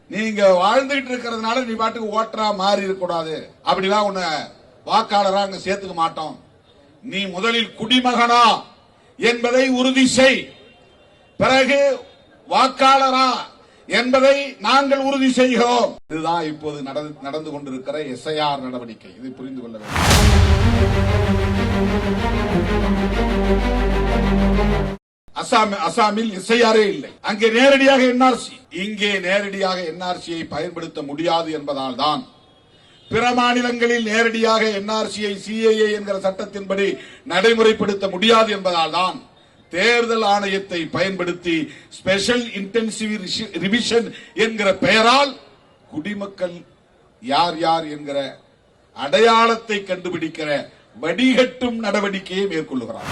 நீங்க வாழ்ந்துகிட்டு இருக்கிறதுனால நீ பாட்டுக்கு ஓட்டரா மாறி இருக்க கூடாது. அப்படிலாம் உன்னை வாக்காளரா அங்க சேர்த்துக்க மாட்டோம். நீ முதலில் குடிமகனா என்பதை உறுதி செய், பிறகு வாக்காளரா என்பதை நாங்கள் உறுதி செய்கிறோம். இதுதான் இப்போது நடந்து கொண்டிருக்கிற எஸ்ஐஆர் நடவடிக்கை. இதை புரிந்து கொள்ள வேண்டும். அசாமில் எஸ்ஐஆரே இல்லை. அங்கே நேரடியாக என்ஆர்சி, இங்கே நேரடியாக என்ஆர்சியை பயன்படுத்த முடியாது என்பதால் தான் பிற மாநிலங்களில் நேரடியாக என்ஆர்சியை சிஏஏ என்கிற சட்டத்தின்படி நடைமுறைப்படுத்த முடியாது என்பதால் தான் தேர்தல் ஆணையத்தை பயன்படுத்தி ஸ்பெஷல் இன்டென்சிவ் ரிவிஷன் என்கிற பெயரால் குடிமக்கள் யார் யார் என்கிற அடையாளத்தை கண்டுபிடிக்கிற வடிகட்டும் நடவடிக்கையை மேற்கொள்ளுகிறார்.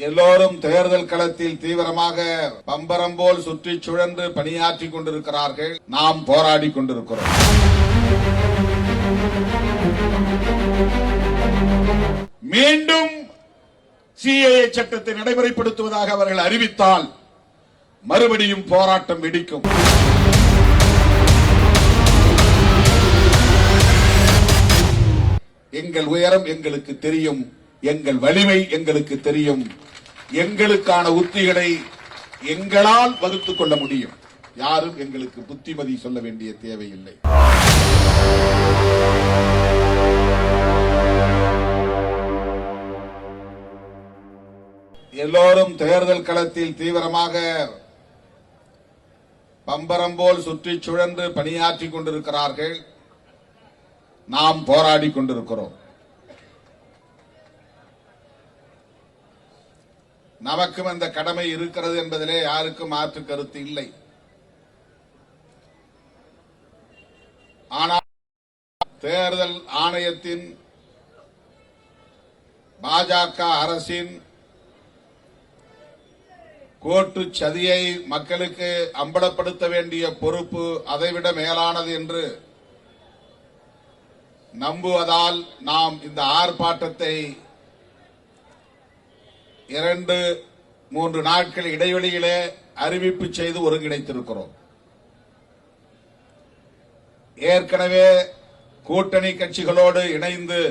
எல்லோரும் தேர்தல் களத்தில் தீவிரமாக பம்பரம் போல் சுற்றி சுழன்று பணியாற்றிக் கொண்டிருக்கிறார்கள். நாம் போராடி கொண்டிருக்கிறோம். மீண்டும் சிஏஏ சட்டத்தை நடைமுறைப்படுத்துவதாக அவர்கள் அறிவித்தால் மறுபடியும் போராட்டம் வெடிக்கும். எங்கள் உயரம் எங்களுக்கு தெரியும், எங்கள் வலிமை எங்களுக்கு தெரியும். எங்களுக்கான உத்திகளை எங்களால் வகுத்துக் கொள்ள முடியும். யாரும் எங்களுக்கு புத்திமதி சொல்ல வேண்டிய தேவையில்லை. எல்லோரும் தேர்தல் களத்தில் தீவிரமாக பம்பரம் போல் சுற்றி சுழன்று பணியாற்றிக் கொண்டிருக்கிறார்கள். நாம் போராடி கொண்டிருக்கிறோம். நமக்கும் அந்த கடமை இருக்கிறது என்பதிலே யாருக்கும் மாற்று கருத்து இல்லை. ஆனால் தேர்தல் ஆணையத்தின் பாஜக அரசின் கோட்டு சதியை மக்களுக்கு அம்பலப்படுத்த வேண்டிய பொறுப்பு அதைவிட மேலானது என்று நம்புவதால் நாம் இந்த ஆர்ப்பாட்டத்தை 2-3 நாட்கள் இடைவெளியிலே அறிவிப்பு செய்து ஒருங்கிணைத்திருக்கிறோம். ஏற்கனவே கூட்டணி கட்சிகளோடு இணைந்து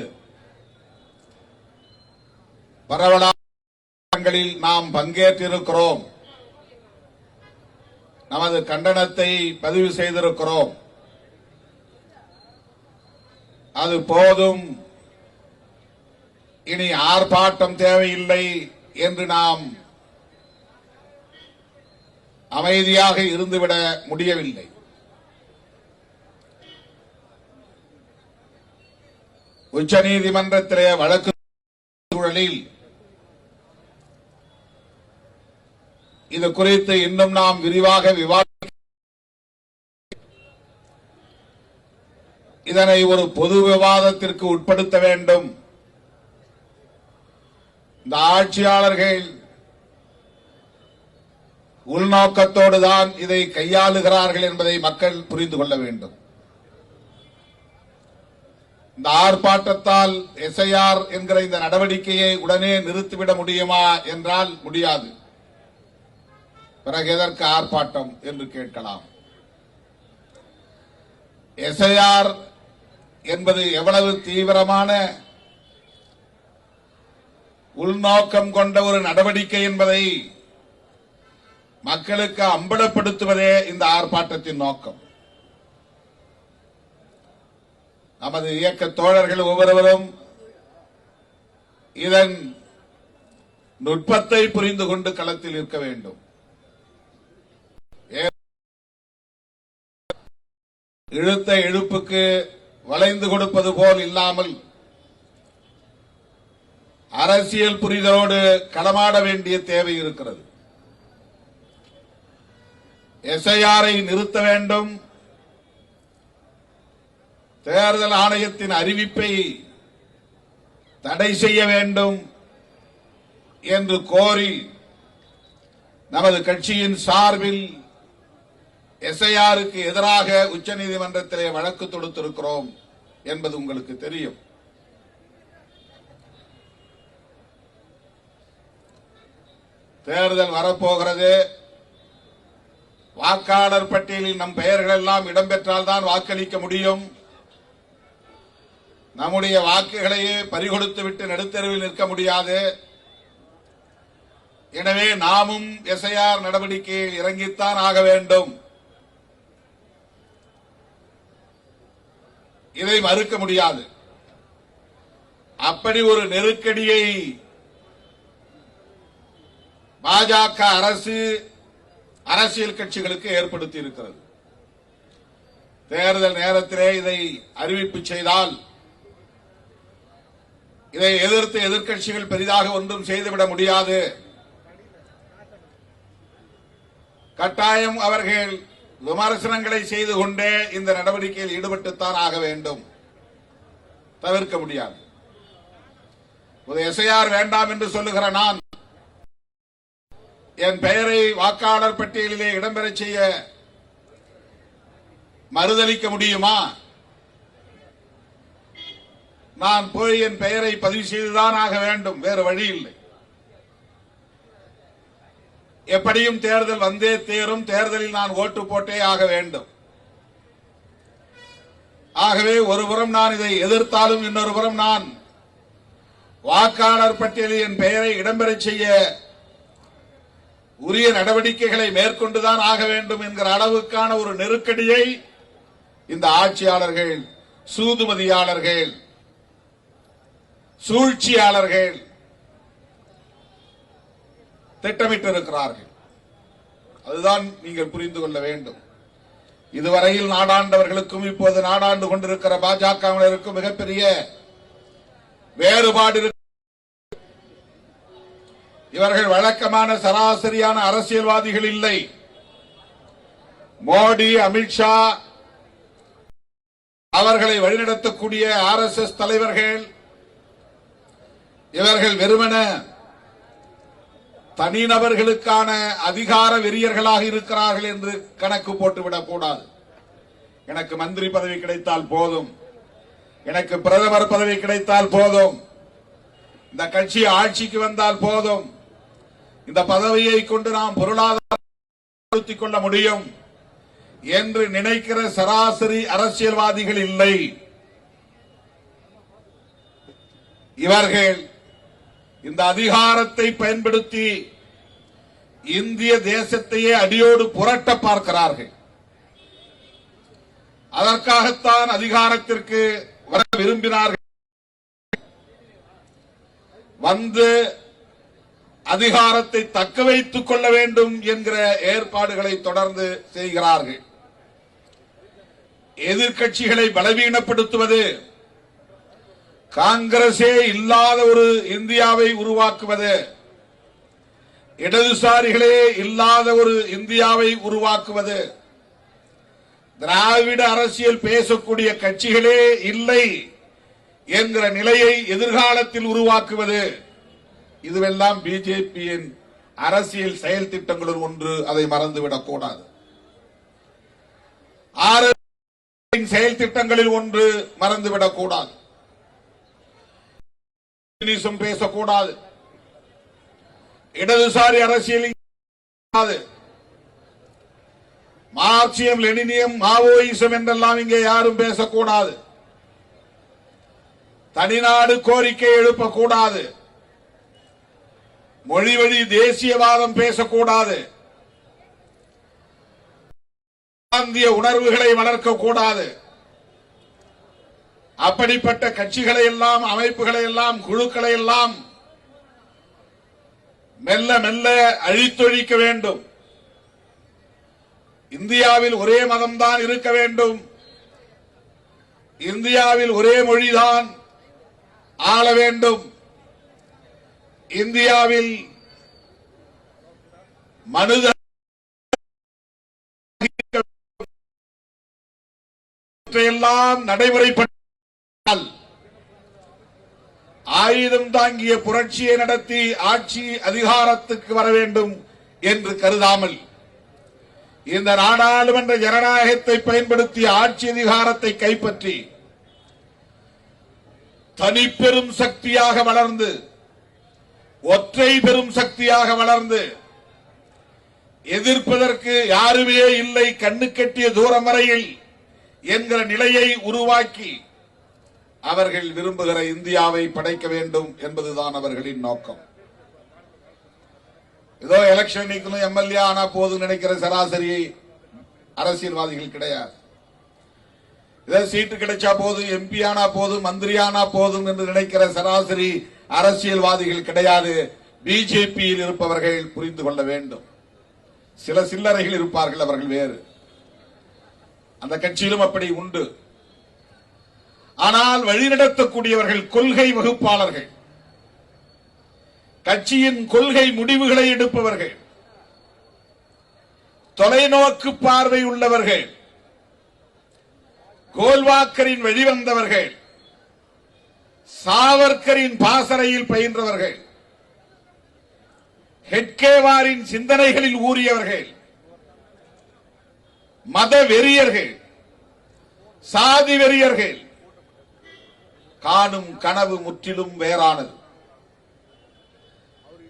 பரவலாங்களில் நாம் பங்கேற்றிருக்கிறோம். நமது கண்டனத்தை பதிவு செய்திருக்கிறோம். அது போதும், இனி ஆர்ப்பாட்டம் தேவையில்லை என்று நாம் அமைதியாக இருந்துவிட முடியவில்லை. உச்சநீதிமன்றத்திலே வழக்கு சூழலில் இது குறித்து இன்னும் நாம் விரிவாக விவாதிக்க, இதனை ஒரு பொது விவாதத்திற்கு உட்படுத்த வேண்டும். இந்த ஆட்சியாளர்கள் உள்நோக்கத்தோடுதான் இதை கையாளுகிறார்கள் என்பதை மக்கள் புரிந்து கொள்ள வேண்டும். இந்த ஆர்ப்பாட்டத்தால் எஸ்ஐஆர் என்கிற இந்த நடவடிக்கையை உடனே நிறுத்திவிட முடியுமா என்றால் முடியாது. பிறகு எதற்கு ஆர்ப்பாட்டம் என்று கேட்கலாம். எஸ்ஐஆர் என்பது எவ்வளவு தீவிரமான உள்நோக்கம் கொண்ட ஒரு நடவடிக்கை என்பதை மக்களுக்கு அம்பலப்படுத்துவதே இந்த ஆர்ப்பாட்டத்தின் நோக்கம். நமது இயக்க தோழர்கள் ஒவ்வொருவரும் இதன் நுட்பத்தை புரிந்து கொண்டு களத்தில் இருக்க வேண்டும். இழுத்த இழுப்புக்கு வளைந்து கொடுப்பது போல் இல்லாமல் அரசியல் புரிதலோடு களமாட வேண்டிய தேவை இருக்கிறது. எஸ்ஐஆரை நிறுத்த வேண்டும், தேர்தல் ஆணையத்தின் அறிவிப்பை தடை செய்ய வேண்டும் என்று கோரி நமது கட்சியின் சார்பில் எஸ்ஐஆருக்கு எதிராக உச்சநீதிமன்றத்திலே வழக்கு தொடுத்திருக்கிறோம் என்பது உங்களுக்கு தெரியும். தேர்தல் வரப்போகிறது. வாக்காளர் பட்டியலில் நம் பெயர்கள் எல்லாம் இடம்பெற்றால் தான் வாக்களிக்க முடியும். நம்முடைய வாக்குகளையே பறிகொடுத்து விட்டு நடுத்தெருவில் நிற்க முடியாது. எனவே நாமும் எஸ்ஐஆர் நடவடிக்கையில் இறங்கித்தான் ஆக வேண்டும். இதை மறுக்க முடியாது. அப்படி ஒரு நெருக்கடியை பாஜக அரசு அரசியல் கட்சிகளுக்கு ஏற்படுத்தி இருக்கிறது. தேர்தல் நேரத்திலே இதை அறிவிப்பு செய்தால் இதை எதிர்த்து எதிர்க்கட்சிகள் பெரிதாக ஒன்றும் செய்துவிட முடியாது. கட்டாயம் அவர்கள் விமர்சனங்களை செய்து கொண்டே இந்த நடவடிக்கையில் ஈடுபட்டுத்தான் ஆக வேண்டும். தவிர்க்க முடியாது. எஸ்ஐஆர் வேண்டாம் என்று சொல்லுகிற நான் என் பெயரை வாக்காளர் பட்டியலிலே இடம்பெறச் செய்ய மறுதளிக்க முடியுமா? நான் போய் என் பெயரை பதிவு செய்துதான் ஆக வேண்டும். வேறு வழி இல்லை. எப்படியும் தேர்தல் வந்தே தேரும். தேர்தலில் நான் ஓட்டு போட்டே ஆக வேண்டும். ஆகவே ஒருபுறம் நான் இதை எதிர்த்தாலும் இன்னொரு புறம் நான் வாக்காளர் பட்டியலில் என் பெயரை இடம்பெறச் செய்ய உரிய நடவடிக்கைகளை மேற்கொண்டுதான் ஆக வேண்டும் என்கிற அளவுக்கான ஒரு நெருக்கடியை இந்த ஆட்சியாளர்கள், சூதுமதியாளர்கள், சூழ்ச்சியாளர்கள் திட்டமிட்டிருக்கிறார்கள். அதுதான் நீங்கள் புரிந்து கொள்ள வேண்டும். இதுவரையில் நாடாண்டவர்களுக்கும் இப்போது நாடாண்டு கொண்டிருக்கிற பாஜகவினருக்கும் மிகப்பெரிய வேறுபாடு. இவர்கள் வழக்கமான சராசரியான அரசியல்வாதிகள் இல்லை. மோடி, அமித்ஷா அவர்களை வழிநடத்தக்கூடிய RSS தலைவர்கள். இவர்கள் வெறுமன தனிநபர்களுக்கான அதிகார வெறியர்களாக இருக்கிறார்கள் என்று கணக்கு போட்டுவிடக் கூடாது. எனக்கு மந்திரி பதவி கிடைத்தால் போதும், எனக்கு பிரதமர் பதவி கிடைத்தால் போதும், இந்த கட்சி ஆட்சிக்கு வந்தால் போதும், இந்த பதவியை கொண்டு நாம் பொருளாதாரத்தைக் கொள்ள முடியும் என்று நினைக்கிற சராசரி அரசியல்வாதிகள் இல்லை. இவர்கள் இந்த அதிகாரத்தை பயன்படுத்தி இந்திய தேசத்தையே அடியோடு புரட்ட பார்க்கிறார்கள். அதற்காகத்தான் அதிகாரத்திற்கு வர விரும்பினார்கள். வந்து அதிகாரத்தை தக்க வைத்துக் கொள்ள வேண்டும் என்கிற ஏற்பாடுகளை தொடர்ந்து செய்கிறார்கள். எதிர்க்கட்சிகளை பலவீனப்படுத்துவது, காங்கிரஸே இல்லாத ஒரு இந்தியாவை உருவாக்குவது, இடதுசாரிகளே இல்லாத ஒரு இந்தியாவை உருவாக்குவது, திராவிட அரசியல் பேசக்கூடிய கட்சிகளே இல்லை என்கிற நிலையை எதிர்காலத்தில் உருவாக்குவது, இதுவெல்லாம் பிஜேபியின் அரசியல் செயல் திட்டங்களுள் ஒன்று. அதை மறந்துவிடக் கூடாது. செயல் திட்டங்களில் ஒன்று மறந்துவிடக் கூடாது. பேசக்கூடாது. இடதுசாரி அரசியல் மார்க்சியம், லெனினியம், மாவோயிசம் என்றெல்லாம் இங்கே யாரும் பேசக்கூடாது. தனிநாடு கோரிக்கை எழுப்பக்கூடாது. மொழி வழி தேசியவாதம் பேசக்கூடாது. பிராந்திய உணர்வுகளை வளர்க்கக்கூடாது. அப்படிப்பட்ட கட்சிகளை எல்லாம், அமைப்புகளை எல்லாம், குழுக்களை எல்லாம் மெல்ல மெல்ல அழித்தொழிக்க வேண்டும். இந்தியாவில் ஒரே மதம்தான் இருக்க வேண்டும். இந்தியாவில் ஒரே மொழிதான் ஆள வேண்டும். இந்தியாவில் மனித எல்லாம் நடைமுறைப்பட்டால் ஆயுதம் தாங்கிய புரட்சியை நடத்தி ஆட்சி அதிகாரத்துக்கு வர வேண்டும் என்று கருதாமல் இந்த நாடாளுமன்ற ஜனநாயகத்தை பயன்படுத்தி ஆட்சி அதிகாரத்தை கைப்பற்றி தனிப்பெரும் சக்தியாக வளர்ந்து, ஒற்றை பெரும் சக்தியாக வளர்ந்து எதிர்ப்பதற்கு யாருமே இல்லை, கண்ணு கட்டிய தூரம் வரையில் என்கிற நிலையை உருவாக்கி அவர்கள் விரும்புகிற இந்தியாவை படைக்க வேண்டும் என்பதுதான் அவர்களின் நோக்கம். ஏதோ எலெக்ஷன் நிக்கணும், எம்எல்ஏ ஆனா போதும் நினைக்கிற சராசரி அரசியல்வாதிகள் கிடையாது. ஏதோ சீட்டு கிடைச்சா போதும், எம்பி ஆனா போதும், மந்திரி ஆனா போதும் என்று நினைக்கிற சராசரி அரசியல்வாதிகள் கிடையாது. பிஜேபியில் இருப்பவர்கள் புரிந்து கொள்ள வேண்டும். சில சில்லறைகள் இருப்பார்கள், அவர்கள் வேறு. அந்த கட்சியிலும் அப்படி உண்டு. ஆனால் வழிநடத்தக்கூடியவர்கள் கொள்கை வகுப்பாளர்கள், கட்சியின் கொள்கை முடிவுகளை எடுப்பவர்கள், தொலைநோக்கு பார்வை உள்ளவர்கள், கோல்வாக்கரின் வழிவந்தவர்கள், சாவர்கரின் பாசறையில் பயின்றவர்கள், ஹெட்கேவாரின் சிந்தனைகளில் ஊறியவர்கள், மத வெறியர்கள், சாதி வெறியர்கள். காணும் கனவு முற்றிலும் வேறானது.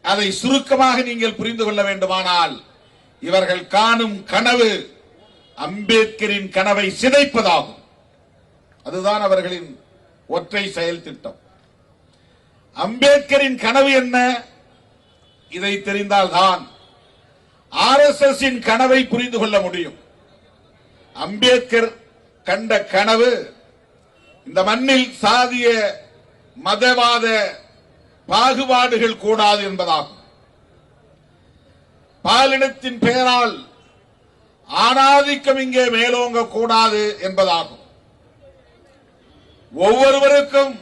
அதை சுருக்கமாக நீங்கள் புரிந்து கொள்ள வேண்டுமானால், இவர்கள் காணும் கனவு அம்பேத்கரின் கனவை சிதைப்பதாகும். அதுதான் அவர்களின் ஒற்றை செயல் திட்டம். அம்பேத்கரின் கனவு என்ன? இதை தெரிந்தால்தான் RSS கனவை புரிந்து கொள்ள முடியும். அம்பேத்கர் கண்ட கனவு இந்த மண்ணில் சாதிய மதவாத பாகுபாடுகள் கூடாது என்பதாகும். பாலினத்தின் பெயரால் ஆணாதிக்கம் இங்கே மேலோங்க கூடாது என்பதாகும். ஒவ்வொருவருக்கும்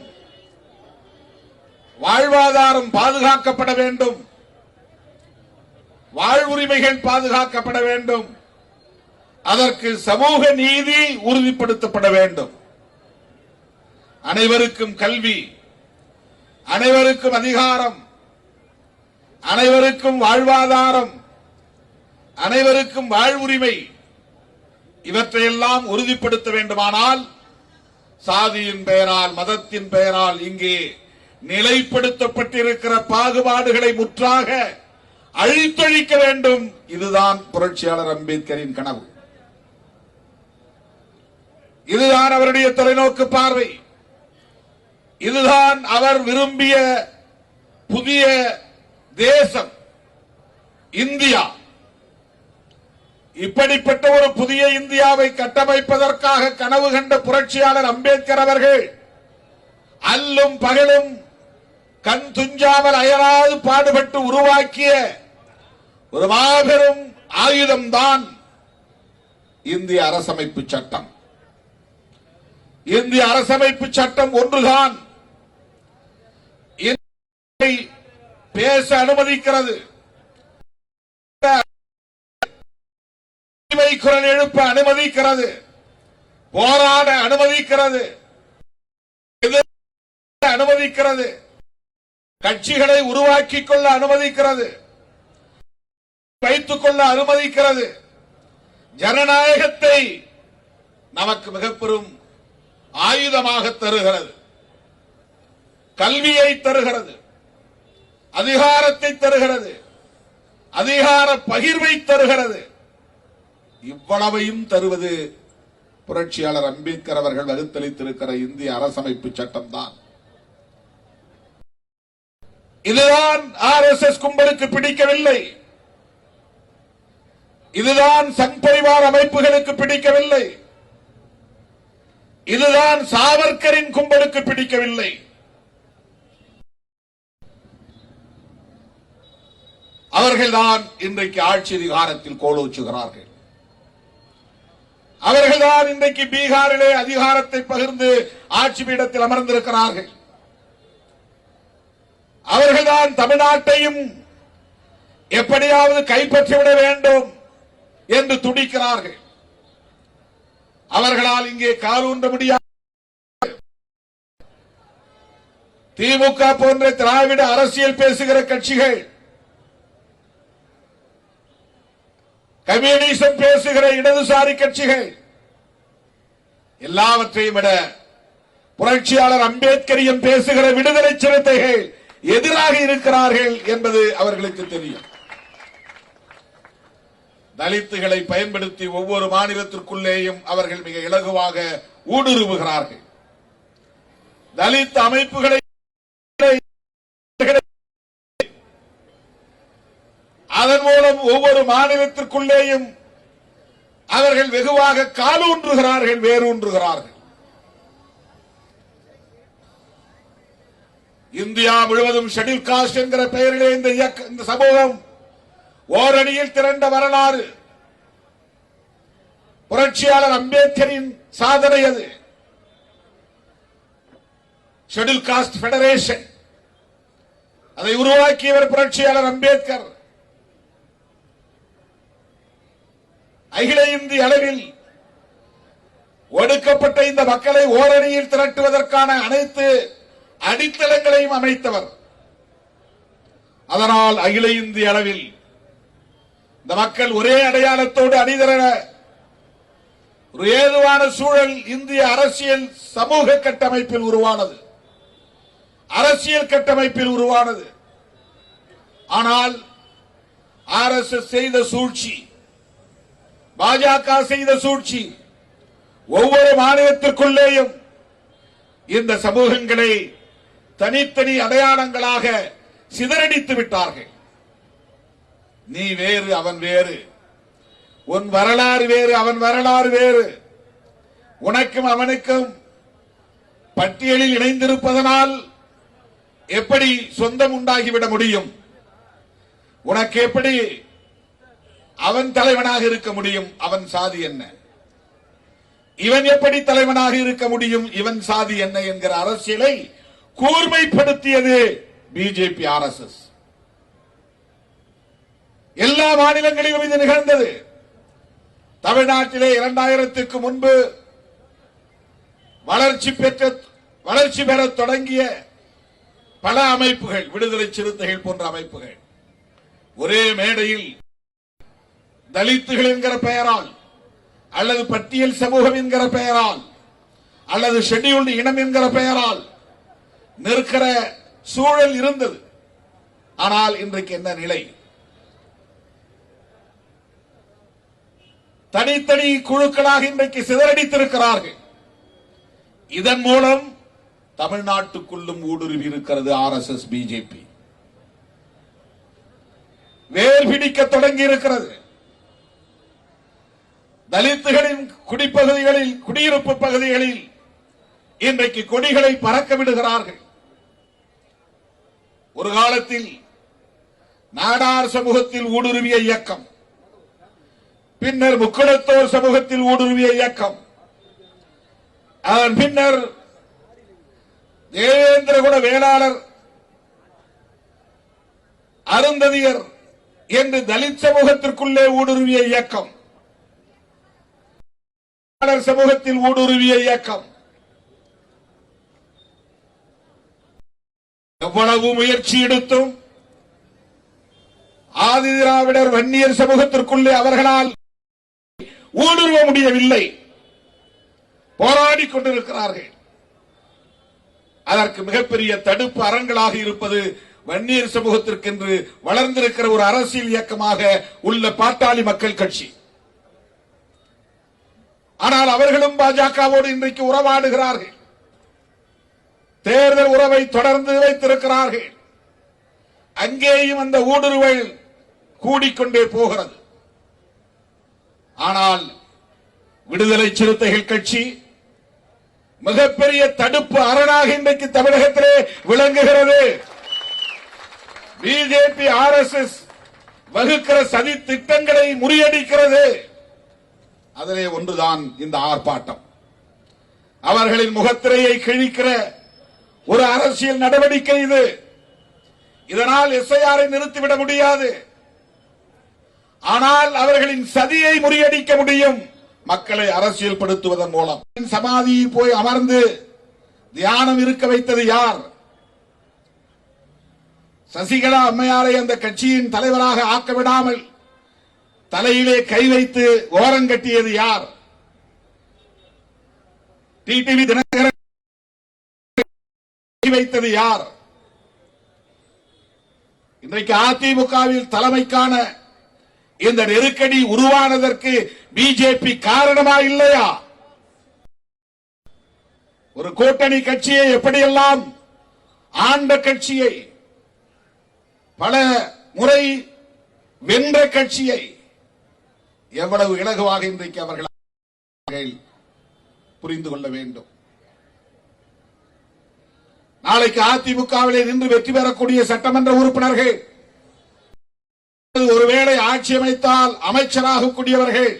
வாழ்வாதாரம் பாதுகாக்கப்பட வேண்டும், வாழ்வுரிமைகள் பாதுகாக்கப்பட வேண்டும், அதற்கு சமூக நீதி உறுதிப்படுத்தப்பட வேண்டும். அனைவருக்கும் கல்வி, அனைவருக்கும் அதிகாரம், அனைவருக்கும் வாழ்வாதாரம், அனைவருக்கும் வாழ்வுரிமை, இவற்றையெல்லாம் உறுதிப்படுத்த வேண்டுமானால் சாதியின் பெயரால், மதத்தின் பெயரால் இங்கே நிலைப்படுத்தப்பட்டிருக்கிற பாகுபாடுகளை முற்றாக அழித்தொழிக்க வேண்டும். இதுதான் புரட்சியாளர் அம்பேத்கரின் கனவு. இதுதான் அவருடைய தொலைநோக்கு பார்வை. இதுதான் அவர் விரும்பிய புதிய தேசம் இந்தியா. இப்படிப்பட்ட ஒரு புதிய இந்தியாவை கட்டமைப்பதற்காக கனவு கண்ட புரட்சியாளர் அம்பேத்கர் அவர்கள் அல்லும் பகலும் கண் துஞ்சாமல் அயராது பாடுபட்டு உருவாக்கிய ஒரு மாபெரும் ஆயுதம்தான் இந்திய அரசமைப்பு சட்டம். இந்திய அரசமைப்பு சட்டம் ஒன்றுதான் பேச அனுமதிக்கிறது, குரல் எழுப்ப அனுமதிக்கிறது, போராட அனுமதிக்கிறது, அனுமதிக்கிறது, கட்சிகளை உருவாக்கிக் கொள்ள அனுமதிக்கிறது, வைத்துக் கொள்ள அனுமதிக்கிறது. ஜனநாயகத்தை நமக்கு மிக பெரும் ஆயுதமாக தருகிறது, கல்வியை தருகிறது, அதிகாரத்தை தருகிறது, அதிகார பகிர்வை தருகிறது. இவ்வளவையும் தருவது புரட்சியாளர் அம்பேத்கர் அவர்கள் வகுத்தளித்திருக்கிற இந்திய அரசமைப்பு சட்டம் தான். இதுதான் RSS கும்பலுக்கு பிடிக்கவில்லை, இதுதான் சங் பரிவார் அமைப்புகளுக்கு பிடிக்கவில்லை, இதுதான் சாவர்கரின் கும்பலுக்கு பிடிக்கவில்லை. அவர்கள்தான் இன்றைக்கு ஆட்சி அதிகாரத்தில் கோலோச்சுகிறார்கள். அவர்கள்தான் இன்றைக்கு பீகாரிலே அதிகாரத்தை பகிர்ந்து ஆட்சி பீடத்தில் அமர்ந்திருக்கிறார்கள். அவர்கள்தான் தமிழ்நாட்டையும் எப்படியாவது கைப்பற்றிவிட வேண்டும் என்று துடிக்கிறார்கள். அவர்களால் இங்கே காலூன்ற முடியாது. திமுக போன்ற திராவிட அரசியல் பேசுகிற கட்சிகள், கம்யூனிசம் பேசுகிற இடதுசாரி கட்சிகள் எல்லாவற்றையும் விட புரட்சியாளர் அம்பேத்கரியம் பேசுகிற விடுதலை சிறுத்தைகள் எதிராக இருக்கிறார்கள் என்பது அவர்களுக்கு தெரியும். தலித்துகளை பயன்படுத்தி ஒவ்வொரு மாநிலத்திற்குள்ளேயும் அவர்கள் மிக இலகுவாக ஊடுருவுகிறார்கள். தலித் அமைப்புகளை அதன் மூலம் ஒவ்வொரு மாநிலத்திற்குள்ளேயும் அவர்கள் வெகுவாக காலூன்றுகிறார்கள், வேரூன்றுகிறார்கள். இந்தியா முழுவதும் ஷெட்யூல் காஸ்ட் என்கிற பெயரிலே இந்த சமூகம் ஓரணியில் திரண்ட வரலாறு. புரட்சியாளர் அம்பேத்கரின் சாதனை அது. ஷெட்யூல் காஸ்ட் பெடரேஷன், அதை உருவாக்கியவர் புரட்சியாளர் அம்பேத்கர். அகில இந்திய அளவில் ஒடுக்கப்பட்ட இந்த மக்களை ஓரணியில் திரட்டுவதற்கான அனைத்து அடித்தளங்களையும் அமைத்தவர். அதனால் அகில இந்திய அளவில் இந்த மக்கள் ஒரே அடையாளத்தோடு அணிதிரள ஒரு ஏதுவான சூழல் இந்திய அரசியல் சமூக கட்டமைப்பில் உருவானது, அரசியல் கட்டமைப்பில் உருவானது. ஆனால் ஆர்எஸ்எஸ் செய்த சூழ்ச்சி, பாஜக செய்த சூழ்ச்சி, ஒவ்வொரு மாநிலத்திற்குள்ளேயும் இந்த சமூகங்களை தனித்தனி அடையாளங்களாக சிதறடித்து விட்டார்கள். நீ வேறு, அவன் வேறு, உன் வரலாறு வேறு, அவன் வரலாறு வேறு, உனக்கும் அவனுக்கும் பட்டியலில் இணைந்திருப்பதனால் எப்படி சொந்தம் உண்டாகிவிட முடியும்? உனக்கு எப்படி அவன் தலைவனாக இருக்க முடியும்? அவன் சாதி என்ன? இவன் எப்படி தலைவனாக இருக்க முடியும்? இவன் சாதி என்ன என்கிற அரசியலை கூர்மைப்படுத்தியது பிஜேபி, ஆர்எஸ்எஸ். எல்லா மாநிலங்களிலும் இது நிகழ்ந்தது. தமிழ்நாட்டிலே 2000க்கு முன்பு வளர்ச்சி பெற தொடங்கிய பல அமைப்புகள், விடுதலை சிறுத்தைகள் போன்ற அமைப்புகள், ஒரே மேடையில் தலித்துகள் என்கிற பெயரால் அல்லது பட்டியல் சமூகம் என்கிற பெயரால் அல்லது ஷெட்யூல்டு இனம் என்கிற பெயரால் நிற்கிற சூழல் இருந்தது. ஆனால் இன்றைக்கு என்ன நிலை? தனித்தனி குழுக்களாக இன்றைக்கு சிதறடித்திருக்கிறார்கள். இதன் மூலம் தமிழ்நாட்டுக்குள்ளும் ஊடுருவி இருக்கிறது ஆர்எஸ்எஸ், பிஜேபி. வேர் பிடிக்க தொடங்கி இருக்கிறது. தலித்துகளின் குடிப்பகுதிகளில், குடியிருப்பு பகுதிகளில் இன்றைக்கு கொடிகளை பறக்க விடுகிறார்கள். ஒரு காலத்தில் நாடார் சமூகத்தில் ஊடுருவிய இயக்கம், பின்னர் முக்குளத்தோர் சமூகத்தில் ஊடுருவிய இயக்கம், அதன் பின்னர் தேவேந்திரகுல வேளாளர், அருந்ததியர் என்று தலித் சமூகத்திற்குள்ளே ஊடுருவிய இயக்கம், சமூகத்தில் ஊடுருவிய இயக்கம். எவ்வளவு முயற்சி எடுத்தும் ஆதி திராவிடர் வன்னியர் சமூகத்திற்குள்ளே அவர்களால் ஊடுருவ முடியவில்லை. போராடிக் கொண்டிருக்கிறார்கள். அதற்கு மிகப்பெரிய தடுப்பு அரண்களாக இருப்பது வன்னியர் சமூகத்திற்கென்று வளர்ந்திருக்கிற ஒரு அரசியல் இயக்கமாக உள்ள பாட்டாளி மக்கள் கட்சி. ஆனால் அவர்களும் பாஜகவோடு இன்றைக்கு உறவாடுகிறார்கள். தேர்தல் உறவை தொடர்ந்து வைத்திருக்கிறார்கள். அங்கேயும் அந்த ஊடுருவல் கூடிக்கொண்டே போகிறது. ஆனால் விடுதலை சிறுத்தைகள் கட்சி மிகப்பெரிய தடுப்பு அரணாக இன்றைக்கு தமிழகத்திலே விளங்குகிறது. பிஜேபி, ஆர்எஸ்எஸ் வகுக்கிற சதி திட்டங்களை முறியடிக்கிறது. அதிலே ஒன்றுதான் இந்த ஆர்ப்பாட்டம். அவர்களின் முகத்திரையை கிழிக்கிற ஒரு அரசியல் நடவடிக்கை இது. இதனால் எஸ்ஐஆரை நிறுத்திவிட முடியாது. ஆனால் அவர்களின் சதியை முறியடிக்க முடியும், மக்களை அரசியல் படுத்துவதன் மூலம். சமாதியில் போய் அமர்ந்து தியானம் இருக்க வைத்தது யார்? சசிகலா அம்மையாரை அந்த கட்சியின் தலைவராக ஆக்க விடாமல் தலையிலே கை வைத்து ஓரங்கட்டியது யார்? டிடிவி தினகரன் வைத்தது யார்? இன்றைக்கு அதிமுகவில் தலைமைக்கான இந்த நெருக்கடி உருவானதற்கு பிஜேபி காரணமா இல்லையா? ஒரு கூட்டணி கட்சியை எப்படியெல்லாம் ஆண்ட கட்சியை, பல முறை வென்ற கட்சியை எவ்வளவு இலகுவாக இன்றைக்கு அவர்கள் புரிந்து கொள்ள வேண்டும். நாளைக்கு அதிமுகவிலே நின்று வெற்றி பெறக்கூடிய சட்டமன்ற உறுப்பினர்கள், ஒருவேளை ஆட்சி அமைத்தால் அமைச்சராக கூடியவர்கள்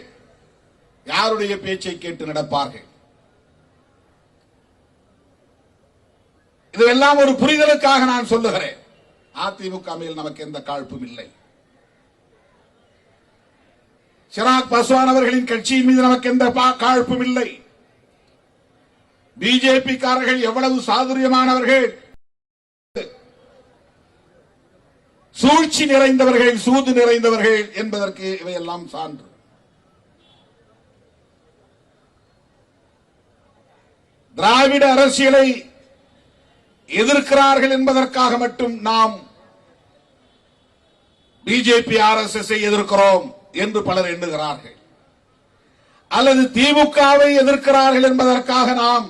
யாருடைய பேச்சை கேட்டு நடப்பார்கள்? இதுவெல்லாம் ஒரு புரிதலுக்காக நான் சொல்லுகிறேன். அதிமுக மேல் நமக்கு எந்த காழ்ப்பும் இல்லை. சிராக் பாஸ்வான் அவர்களின் கட்சியின் மீது நமக்கு எந்த காழ்ப்பும் இல்லை. பிஜேபி காரர்கள் எவ்வளவு சாதுரியமானவர்கள், சூழ்ச்சி நிறைந்தவர்கள், சூது நிறைந்தவர்கள் என்பதற்கு இவையெல்லாம் சான்று. திராவிட அரசியலை எதிர்க்கிறார்கள் என்பதற்காக மட்டும் நாம் பிஜேபி RSS எதிர்க்கிறோம் என்று பலர் எண்ணுகிறார்கள். அல்லது திமுகவை எதிர்க்கிறார்கள் என்பதற்காக நாம்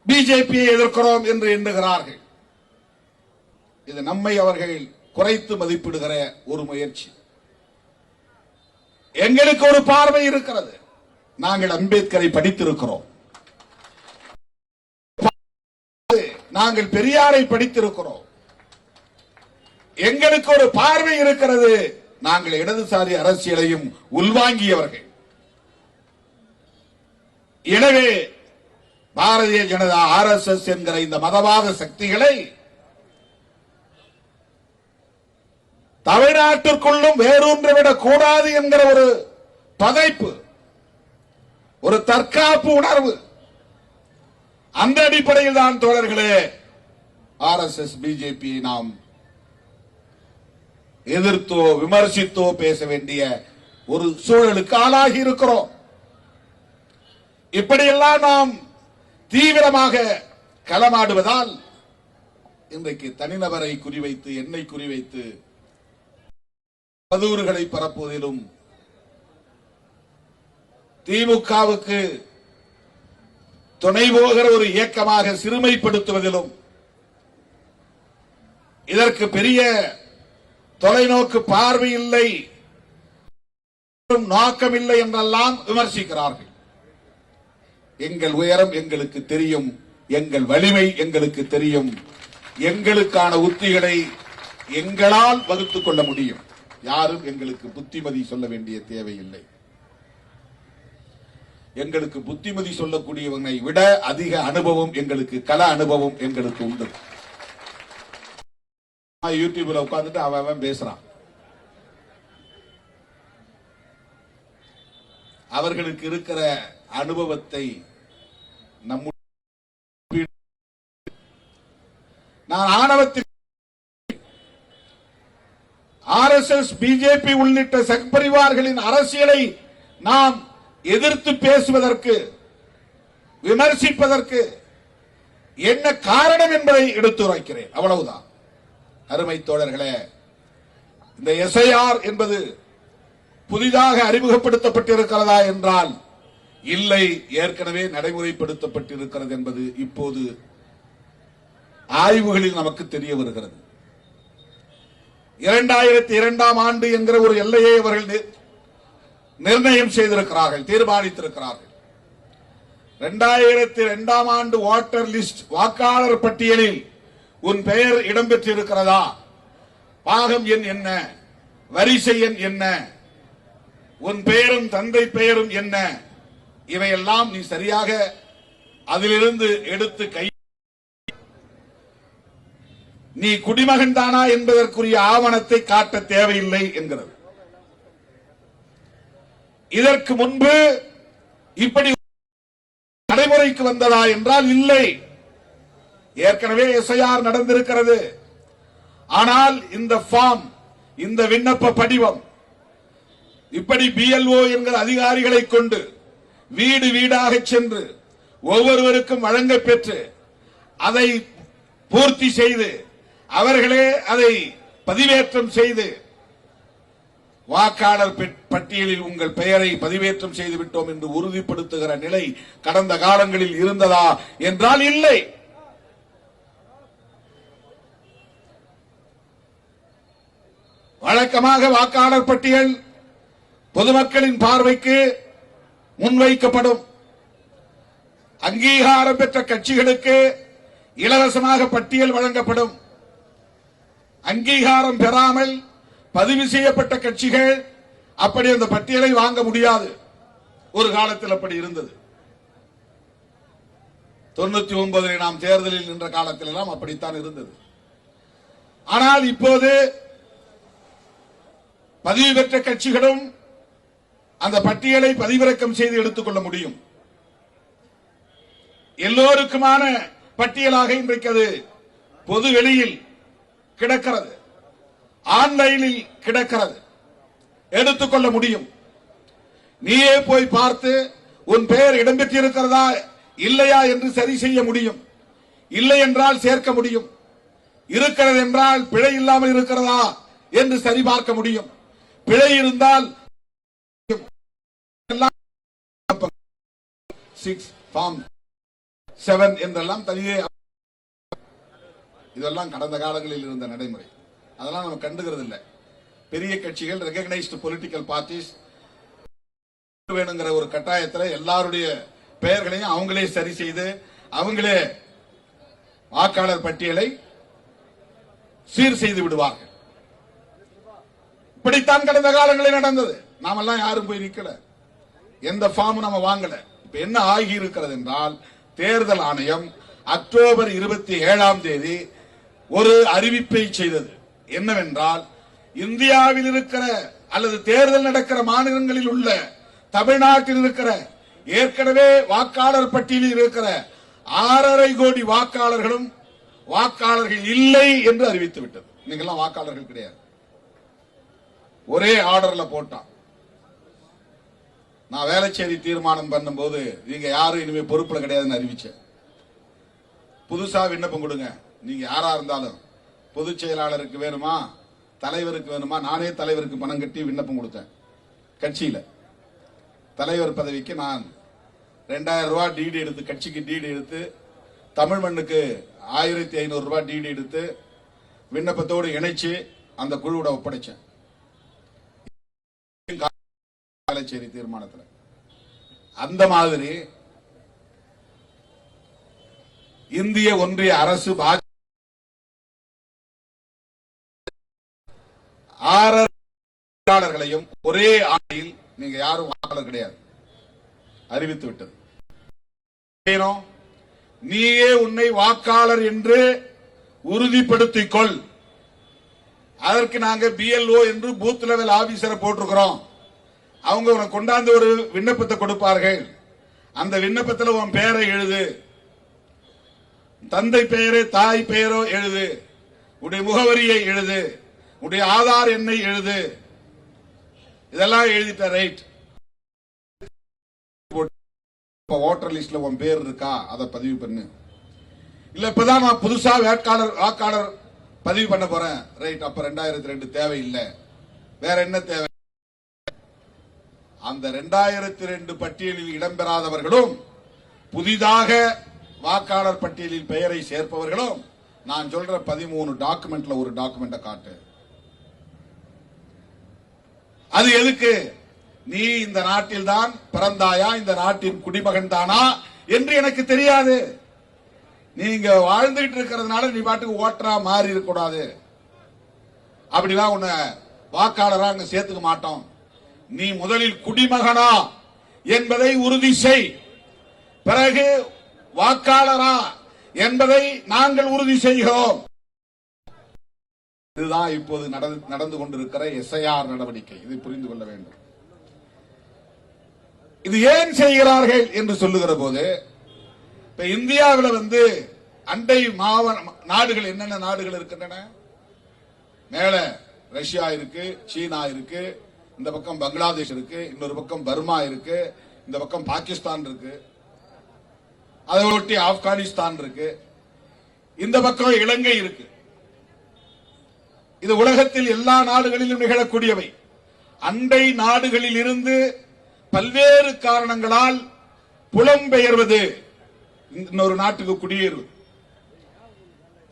பிஜேபியை எதிர்க்கிறோம் என்று எண்ணுகிறார்கள். இது நம்மை அவர்கள் குறைத்து மதிப்பிடுகிற ஒரு முயற்சி. எங்களுக்கு ஒரு பார்வை இருக்கிறது. நாங்கள் அம்பேத்கரை படித்திருக்கிறோம், நாங்கள் பெரியாரை படித்திருக்கிறோம். எங்களுக்கு ஒரு பார்வை இருக்கிறது. நாங்கள் இடதுசாரி அரசியலையும் உள்வாங்கியவர்கள். எனவே பாரதிய ஜனதா RSS என்கிற இந்த மதவாத சக்திகளை தமிழ்நாட்டிற்குள்ளும் வேரூன்றிவிடக் கூடாது என்கிற ஒரு பதைப்பு, ஒரு தற்காப்பு உணர்வு, அந்த அடிப்படையில் தான் தோழர்களே RSS பிஜேபியை நாம் எதிர்த்தோ விமர்சித்தோ பேச வேண்டிய ஒரு சூழலுக்கு ஆளாகி இருக்கிறோம். இப்படியெல்லாம் நாம் தீவிரமாக களமாடுவதால் இன்றைக்கு தனிநபரை குறிவைத்து, என்னை குறிவைத்து அவதூறுகளை பரப்புவதிலும், திமுகவுக்கு துணை போகிற ஒரு இயக்கமாக சிறுமைப்படுத்துவதிலும், இதற்கு பெரிய தொலைநோக்கு பார்வை இல்லை, நோக்கம் இல்லை என்றெல்லாம் விமர்சிக்கிறார்கள். எங்கள் உயரம் எங்களுக்கு தெரியும், எங்கள் வலிமை எங்களுக்கு தெரியும், எங்களுக்கான உத்திகளை எங்களால் வகுத்துக் கொள்ள முடியும். யாரும் எங்களுக்கு புத்திமதி சொல்ல வேண்டிய தேவையில்லை. எங்களுக்கு புத்திமதி சொல்லக்கூடியவனை விட அதிக அனுபவம் எங்களுக்கு, கள அனுபவம் எங்களுக்கு உண்டு. யூடியூப்ல உட்கார்ந்துட்டு அவன் பேசுறான். அவர்களுக்கு இருக்கிற அனுபவத்தை நான் ஆணவத்தில் RSS பிஜேபி உள்ளிட்ட சக்பரிவார்களின் அரசியலை நாம் எதிர்த்து பேசுவதற்கு, விமர்சிப்பதற்கு என்ன காரணம் என்பதை எடுத்துரைக்கிறேன். அவ்வளவுதான். அருமை தோழர்களே, இந்த SIR என்பது புதிதாக அறிமுகப்படுத்தப்பட்டிருக்கிறதா என்றால் இல்லை, ஏற்கனவே நடைமுறைப்படுத்தப்பட்டிருக்கிறது என்பது இப்போது ஆய்வுகளில் நமக்கு தெரிய வருகிறது. 2002ஆம் ஆண்டு என்கிற ஒரு எல்லையை அவர்கள் நிர்ணயம் செய்திருக்கிறார்கள், தீர்மானித்திருக்கிறார்கள். 2002ஆம் ஆண்டு வாட்டர் லிஸ்ட், வாக்காளர் பட்டியலில் உன் பெயர் இடம்பெற்றிருக்கிறதா, பாகம் எண் என்ன, வரிசை எண் என்ன, உன் பெயரும் தந்தை பெயரும் என்ன, இவையெல்லாம் நீ சரியாக அதிலிருந்து எடுத்து கை, நீ குடிமகன் தானா என்பதற்குரிய ஆவணத்தை காட்ட தேவையில்லை என்கிறது. இதற்கு முன்பு இப்படி நடைமுறைக்கு வந்ததா என்றால் இல்லை, ஏற்கனவே SIR நடந்திருக்கிறது. ஆனால் இந்த ஃபார்ம், இந்த விண்ணப்ப படிவம் இப்படி BLO என்கிற அதிகாரிகளை கொண்டு வீடு வீடாக சென்று ஒவ்வொருவருக்கும் வழங்க பெற்று அதை பூர்த்தி செய்து அவர்களே அதை பதிவேற்றம் செய்து வாக்காளர் பட்டியலில் உங்கள் பெயரை பதிவேற்றம் செய்துவிட்டோம் என்று உறுதிப்படுத்துகிற நிலை கடந்த காலங்களில் இருந்ததா என்றால் இல்லை. வழக்கமாக வாக்காளர் பட்டியல் பொதுமக்களின் பார்வைக்கு முன்வைக்கப்படும். அங்கீகாரம் பெற்ற கட்சிகளுக்கு இலவசமாக பட்டியல் வழங்கப்படும். அங்கீகாரம் பெறாமல் பதிவு செய்யப்பட்ட கட்சிகள் அப்படி அந்த பட்டியலை வாங்க முடியாது. ஒரு காலத்தில் அப்படி இருந்தது. 99 நாம் தேர்தலில் நின்ற காலத்தில் எல்லாம் அப்படித்தான் இருந்தது. ஆனால் இப்போது பதிவு பெற்ற கட்சிகளும் அந்த பட்டியலை பதிவிறக்கம் செய்து எடுத்துக்கொள்ள முடியும். எல்லோருக்குமான பட்டியலாக இன்றைக்கு அது பொது வெளியில் கிடக்கிறது, ஆன்லைனில் கிடக்கிறது, எடுத்துக்கொள்ள முடியும். நீயே போய் பார்த்து உன் பெயர் இடம்பெற்றிருக்கிறதா இல்லையா என்று சரி செய்ய முடியும். இல்லை என்றால் சேர்க்க முடியும். இருக்கிறது என்றால் பிழை இல்லாமல் இருக்கிறதா என்று சரிபார்க்க முடியும். பிழை இருந்தால் 6 ஃபார்ம் 7 என்றெல்லாம் தனியே. இதெல்லாம் கடந்த காலங்களில் இருந்த நடைமுறை. அதெல்லாம் நம்ம கண்டுகிறது இல்லை. பெரிய கட்சிகள், ரெகக்னைஸ்டு பொலிட்டிக்கல் பார்ட்டிஸ் வேணுங்கிற ஒரு கட்டாயத்தில் எல்லாருடைய பெயர்களையும் அவங்களே சரி செய்து அவங்களே வாக்காளர் பட்டியலை சீர் செய்து விடுவார்கள். இப்படித்தான் கடந்த காலங்களில் நடந்தது. நாமெல்லாம் யாரும் போய் நிக்கல, எந்த ஃபார்ம் நம்ம வாங்கல. இப்ப என்ன ஆகி இருக்கிறது என்றால், தேர்தல் ஆணையம் அக்டோபர் 27ஆம் தேதி ஒரு அறிவிப்பை செய்தது. என்னவென்றால், இந்தியாவில் இருக்கிற அல்லது தேர்தல் நடக்கிற மாநிலங்களில் உள்ள, தமிழ்நாட்டில் இருக்கிற ஏற்கனவே வாக்காளர் பட்டியலில் இருக்கிற 6.5 கோடி வாக்காளர்களும் வாக்காளர்கள் இல்லை என்று அறிவித்து விட்டது. நீங்கெல்லாம் வாக்காளர்கள் கிடையாது. ஒரே ஆர்டர்ல போட்டான். நான் வேளச்சேரி தீர்மானம் பண்ணும்போது நீங்க யாரும் இனிமே பொறுப்புல கிடையாதுன்னு அறிவிச்சேன். புதுசா விண்ணப்பம் கொடுங்க, நீங்க யாரா இருந்தாலும். பொதுச் செயலாளருக்கு வேணுமா, தலைவருக்கு வேணுமா? நானே தலைவருக்கு பணம் கட்டி விண்ணப்பம் கொடுத்தேன். கட்சியில தலைவர் பதவிக்கு நான் 2000 ரூபாய் டிடி எடுத்து, கட்சிக்கு டிடி எடுத்து, தமிழ் மண்ணுக்கு 1500 ரூபாய் டிடி எடுத்து விண்ணப்பத்தோடு இணைச்சு அந்த குழுவோட ஒப்படைச்சேன். வேளச்சேரி தீர்மானத்தில் அந்த மாதிரி இந்திய ஒன்றிய அரசு வாக்காளர்களையும் ஒரே ஆணையில் நீங்க யாரும் வாக்காளர் கிடையாது அறிவித்து விட்டது. நீயே உன்னை வாக்காளர் என்று உறுதிப்படுத்திக் கொள். அதற்கு நாங்க BLO என்று பூத் லெவல் ஆபீசரை போட்டிருக்கிறோம். அவங்க உனக்கு கொண்டாந்து ஒரு விண்ணப்பத்தை கொடுப்பார்கள். அந்த விண்ணப்பத்தில் உன் பெயரை எழுது, தந்தை பெயரோ தாய் பெயரோ எழுது, உடைய முகவரியை எழுது, உடைய ஆதார் எண்ணை எழுது. இதெல்லாம் எழுதிட்ட ரைட். ஓட்டர் லிஸ்ட்ல உன் பேர் இருக்கா, அதை பதிவு பண்ணு. இல்ல இப்பதான் நான் புதுசா வாக்காளர் பதிவு பண்ண போறேன், ரைட். அப்ப 2002 தேவையில்லை, வேற என்ன தேவை? அந்த 2002 பட்டியலில் இடம்பெறாதவர்களும் புதிதாக வாக்காளர் பட்டியலில் பெயரை சேர்ப்பவர்களும் நான் சொல்ற 13 டாக்குமெண்ட்ல ஒரு டாக்குமெண்ட காட்டு. அது எதுக்கு? நீ இந்த நாட்டில் தான் பிறந்தாயா, இந்த நாட்டின் குடிமகன் தானா என்று எனக்கு தெரியாது. நீங்க வாழ்ந்துகிட்டு இருக்கிறதுனால நீ பாட்டுக்கு ஓட்டரா மாறி இருக்க கூடாது. அப்படிலாம் உன்னை வாக்காளரா அங்க சேர்த்துக்க மாட்டோம். நீ முதலில் குடிமகனா என்பதை உறுதி செய், பிறகு வாக்காளரா என்பதை நாங்கள் உறுதி செய்கிறோம். இதுதான் இப்போது நடந்து கொண்டிருக்கிற SIR நடவடிக்கை. இதை புரிந்து கொள்ள வேண்டும். இது ஏன் செய்கிறார்கள் என்று சொல்லுகிற போது, இப்ப இந்தியாவில் அண்டை நாடுகள் என்னென்ன நாடுகள் இருக்கின்றன? மேல ரஷ்யா இருக்கு, சீனா இருக்கு, இந்த பக்கம் பங்களாதேஷ் இருக்கு, இன்னொரு பக்கம் பர்மா இருக்கு, இந்த பக்கம் பாகிஸ்தான் இருக்கு, அதை ஒட்டி ஆப்கானிஸ்தான் இருக்கு, இந்த பக்கம் இலங்கை இருக்கு. இது உலகத்தில் எல்லா நாடுகளிலும் நிகழக்கூடியவை. அண்டை நாடுகளில் இருந்து பல்வேறு காரணங்களால் புலம்பெயர்வது, இன்னொரு நாட்டுக்கு குடியேறுவது.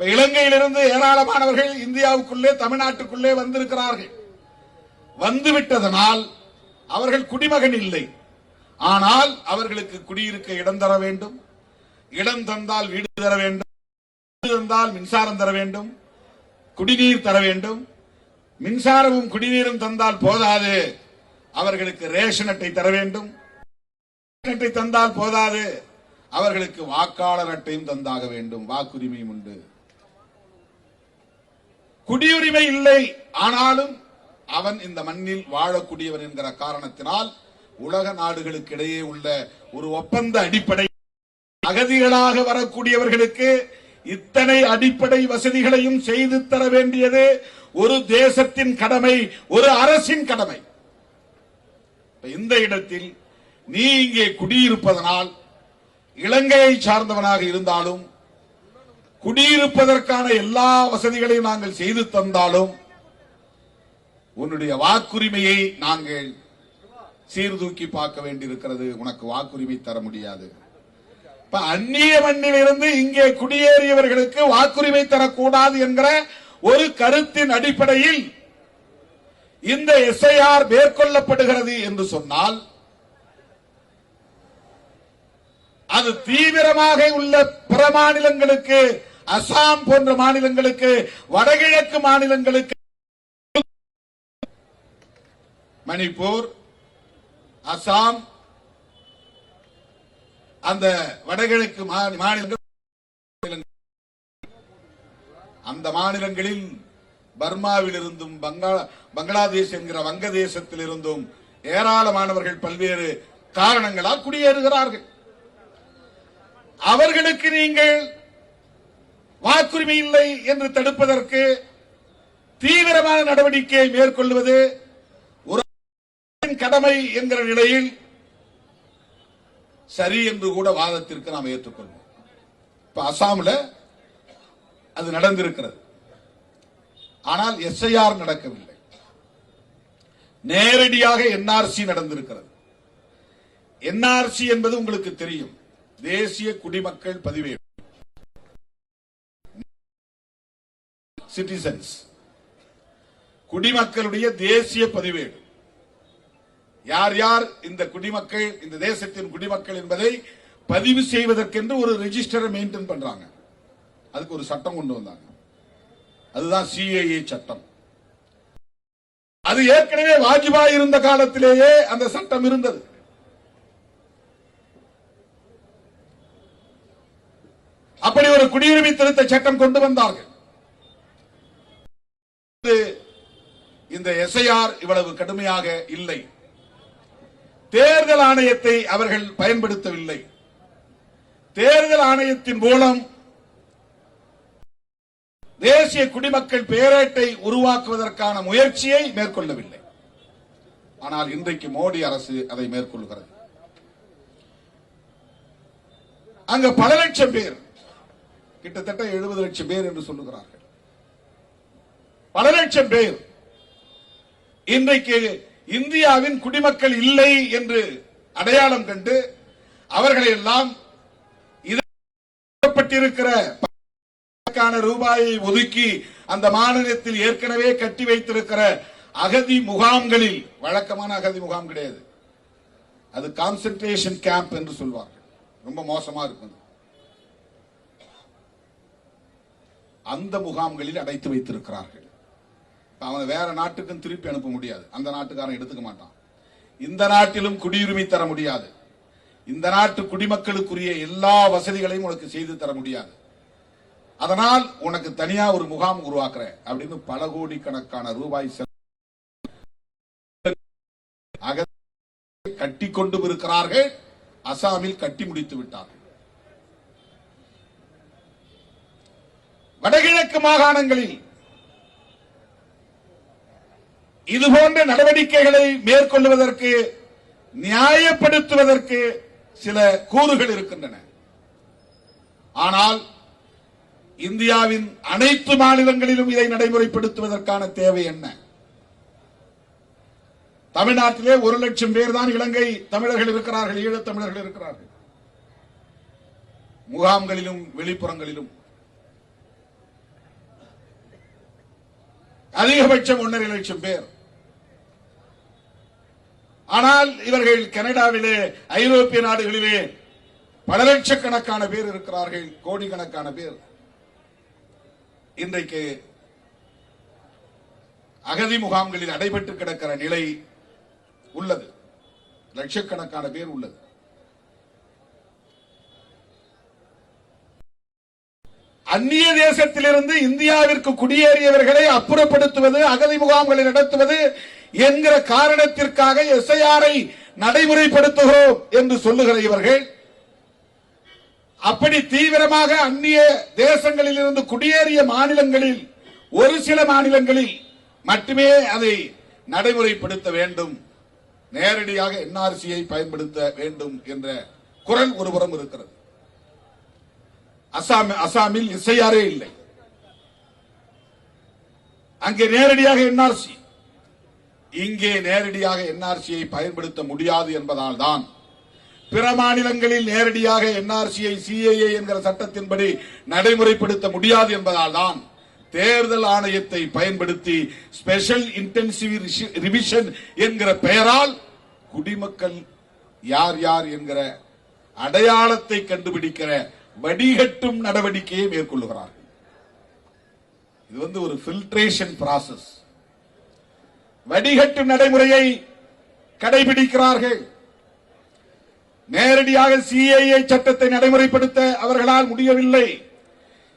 இலங்கையிலிருந்து ஏராளமானவர்கள் இந்தியாவுக்குள்ளே தமிழ்நாட்டுக்குள்ளே வந்திருக்கிறார்கள். வந்துவிட்டதனால் அவர்கள் குடிமகன் இல்லை. ஆனால் அவர்களுக்கு குடியிருக்க இடம் தர வேண்டும். இடம் தந்தால் வீடு தர வேண்டும். வீடு தந்தால் மின்சாரம் தர வேண்டும். குடிநீர் தர வேண்டும். மின்சாரமும் குடிநீரும் தந்தால் போதாது, அவர்களுக்கு ரேஷன் அட்டை தர வேண்டும். அட்டை தந்தால் போதாது, அவர்களுக்கு வாக்காளர் அட்டையும் தந்தாக வேண்டும். வாக்குரிமையும் உண்டு. குடியுரிமை இல்லை, ஆனாலும் அவன் இந்த மண்ணில் வாழக்கூடியவன் என்கிற காரணத்தினால் உலக நாடுகளுக்கு இடையே உள்ள ஒரு ஒப்பந்த அடிப்படை, அகதிகளாக வரக்கூடியவர்களுக்கு இத்தனை அடிப்படை வசதிகளையும் செய்து தர வேண்டியது ஒரு தேசத்தின் கடமை, ஒரு அரசின் கடமை. இந்த இடத்தில் நீ இங்கே குடியிருப்பதனால், இலங்கையை சார்ந்தவனாக இருந்தாலும் குடியிருப்பதற்கான எல்லா வசதிகளையும் நாங்கள் செய்து தந்தாலும் உன்னுடைய வாக்குரிமையை நாங்கள் சீர்தூக்கி பார்க்க வேண்டியிருக்கிறது. உனக்கு வாக்குரிமை தர முடியாது. இப்ப அந்நிய மண்ணில் இருந்து இங்கே குடியேறியவர்களுக்கு வாக்குரிமை தரக்கூடாது என்கிற ஒரு கருத்தின் அடிப்படையில் இந்த எஸ்ஐஆர் மேற்கொள்ளப்படுகிறது என்று சொன்னால், அது தீவிரமாக உள்ள பிற மாநிலங்களுக்கு, அசாம் போன்ற மாநிலங்களுக்கு, வடகிழக்கு மாநிலங்களுக்கு, மணிப்பூர், அசாம், அந்த வடகிழக்கு மாநிலங்கள், அந்த மாநிலங்களில் பர்மாவில் இருந்தும் பங்களாதேஷ் என்கிற வங்கதேசத்தில் இருந்தும் ஏராளமானவர்கள் பல்வேறு காரணங்களால் குடியேறுகிறார்கள். அவர்களுக்கு நீங்கள் வாக்குரிமை இல்லை என்று தடுப்பதற்கு தீவிரமான நடவடிக்கையை மேற்கொள்வது ஒரு கடமை என்கிற நிலையில் சரி என்று கூட வாதத்திற்கு நாம் ஏற்றுக்கொள்வோம். இப்ப அசாமில் அது நடந்திருக்கிறது. ஆனால் எஸ்ஐஆர் நடக்கவில்லை. நேரடியாக என்ஆர்சி நடந்திருக்கிறது. என்ஆர்சி என்பது உங்களுக்கு தெரியும், தேசிய குடிமக்கள் பதிவேடு, சிட்டிசன்ஸ், குடிமக்களுடைய தேசிய பதிவேடு. யார் யார் இந்த குடிமக்கள், இந்த தேசத்தின் குடிமக்கள் என்பதை பதிவு செய்வதற்கென்று ஒரு ரெஜிஸ்டரை மெயின்டைன் பண்றாங்க. அதுக்கு ஒரு சட்டம் கொண்டு வந்தாங்க. அதுதான் சிஏஏ சட்டம். அது ஏற்கனவே வாஜ்பாய் இருந்த காலத்திலேயே அந்த சட்டம் இருந்தது. அப்படி ஒரு குடியுரிமை திருத்த சட்டம் கொண்டு வந்தார்கள். இந்த எஸ்ஐஆர் இவ்வளவு கடுமையாக இல்லை. தேர்தல் ஆணையத்தை அவர்கள் பயன்படுத்தவில்லை. தேர்தல் ஆணையத்தின் மூலம் தேசிய குடிமக்கள் பேரேட்டை உருவாக்குவதற்கான முயற்சியை மேற்கொள்ளவில்லை. ஆனால் இன்றைக்கு மோடி அரசு அதை மேற்கொள்கிறது. அங்க பல லட்சம் பேர், கிட்டத்தட்ட 70 லட்சம் பேர் என்று சொல்லுகிறார்கள். பல லட்சம் பேர் இன்றைக்கு இந்தியாவின் குடிமக்கள் இல்லை என்று அடையாளம் கண்டு அவர்களை எல்லாம் இதற்கான ரூபாயை ஒதுக்கி அந்த மாநிலத்தில் ஏற்கனவே கட்டி வைத்திருக்கிற அகதி முகாம்களில், வழக்கமான அகதி முகாம் கிடையாது, அது கான்சென்ட்ரேஷன் கேம்ப் என்று சொல்வார்கள், ரொம்ப மோசமா இருக்கும், அந்த முகாம்களில் அடைத்து வைத்திருக்கிறார்கள். அவனை வேற நாட்டுக்கும் திருப்பி அனுப்ப முடியாது. அந்த நாட்டுக்காரன் எடுத்துக்க மாட்டான். இந்த நாட்டிலும் குடியுரிமை தர முடியாது. இந்த நாட்டு குடிமக்களுக்குரிய எல்லா வசதிகளையும் உனக்கு செய்து தர முடியாது. அதனால் உனக்கு தனியா ஒரு முகாம் உருவாக்குற அப்படின்னு பல கோடிக்கணக்கான ரூபாய் கட்டி கொண்டு இருக்கிறார்கள். அசாமில் கட்டி முடித்து விட்டார்கள். வடகிழக்கு மாகாணங்களில் இதுபோன்ற நடவடிக்கைகளை மேற்கொள்வதற்கு, நியாயப்படுத்துவதற்கு சில கூறுகள் இருக்கின்றன. ஆனால் இந்தியாவின் அனைத்து மாநிலங்களிலும் இதை நடைமுறைப்படுத்துவதற்கான தேவை என்ன? தமிழ்நாட்டிலே 1,00,000 பேர் தான் இலங்கை தமிழர்கள் இருக்கிறார்கள், ஈழத் தமிழர்கள் இருக்கிறார்கள். முகாம்களிலும் வெளிப்புறங்களிலும் அதிகபட்சம் 1,50,000 லட்சம் பேர். ஆனால் இவர்கள் கனடாவிலே, ஐரோப்பிய நாடுகளிலே பல லட்சக்கணக்கான பேர் இருக்கிறார்கள், கோடிக்கணக்கான பேர். இன்றைக்கு அகதி முகாம்களில் அடைபட்டு கிடக்கிற நிலை உள்ளது. லட்சக்கணக்கான பேர் உள்ளது. அந்நிய தேசத்திலிருந்து இந்தியாவிற்கு குடியேறியவர்களை அப்புறப்படுத்துவது, அகதி முகாம்களை நடத்துவது என்கிற காரணத்திற்காக எஸ்ஐஆரை நடைமுறைப்படுத்துகிறோம் என்று சொல்லுகிற இவர்கள் அப்படி தீவிரமாக அந்நிய தேசங்களில் இருந்து குடியேறிய மாநிலங்களில், ஒரு சில மாநிலங்களில் மட்டுமே அதை நடைமுறைப்படுத்த வேண்டும், நேரடியாக என்ஆர்சியை பயன்படுத்த வேண்டும் என்ற குரல் ஒருபுறம் இருக்கிறது. அசாமில் எஸ்ஐஆரே இல்லை, அங்கே நேரடியாக என்ஆர்சி. இங்கே நேரடியாக என்ஆர்சியை பயன்படுத்த முடியாது என்பதால் தான் பிற மாநிலங்களில் நேரடியாக என்ஆர்சியை சிஏஏ என்கிற சட்டத்தின்படி நடைமுறைப்படுத்த முடியாது என்பதால் தான் தேர்தல் ஆணையத்தை பயன்படுத்தி ஸ்பெஷல் இன்டென்சிவ் ரிவிஷன் என்கிற பெயரால் குடிமக்கள் யார் யார் என்கிற அடையாளத்தை கண்டுபிடிக்கிற வடிகட்டும் நடவடிக்கையை மேற்கொள்ளுகிறார்கள். இது ஒரு ஃபில்ட்ரேஷன் ப்ராசஸ். வடிகட்டும் நடைமுறையை கடைபிடிக்கிறார்கள். நேரடியாக சிஏஏ சட்டத்தை நடைமுறைப்படுத்த அவர்களால் முடியவில்லை.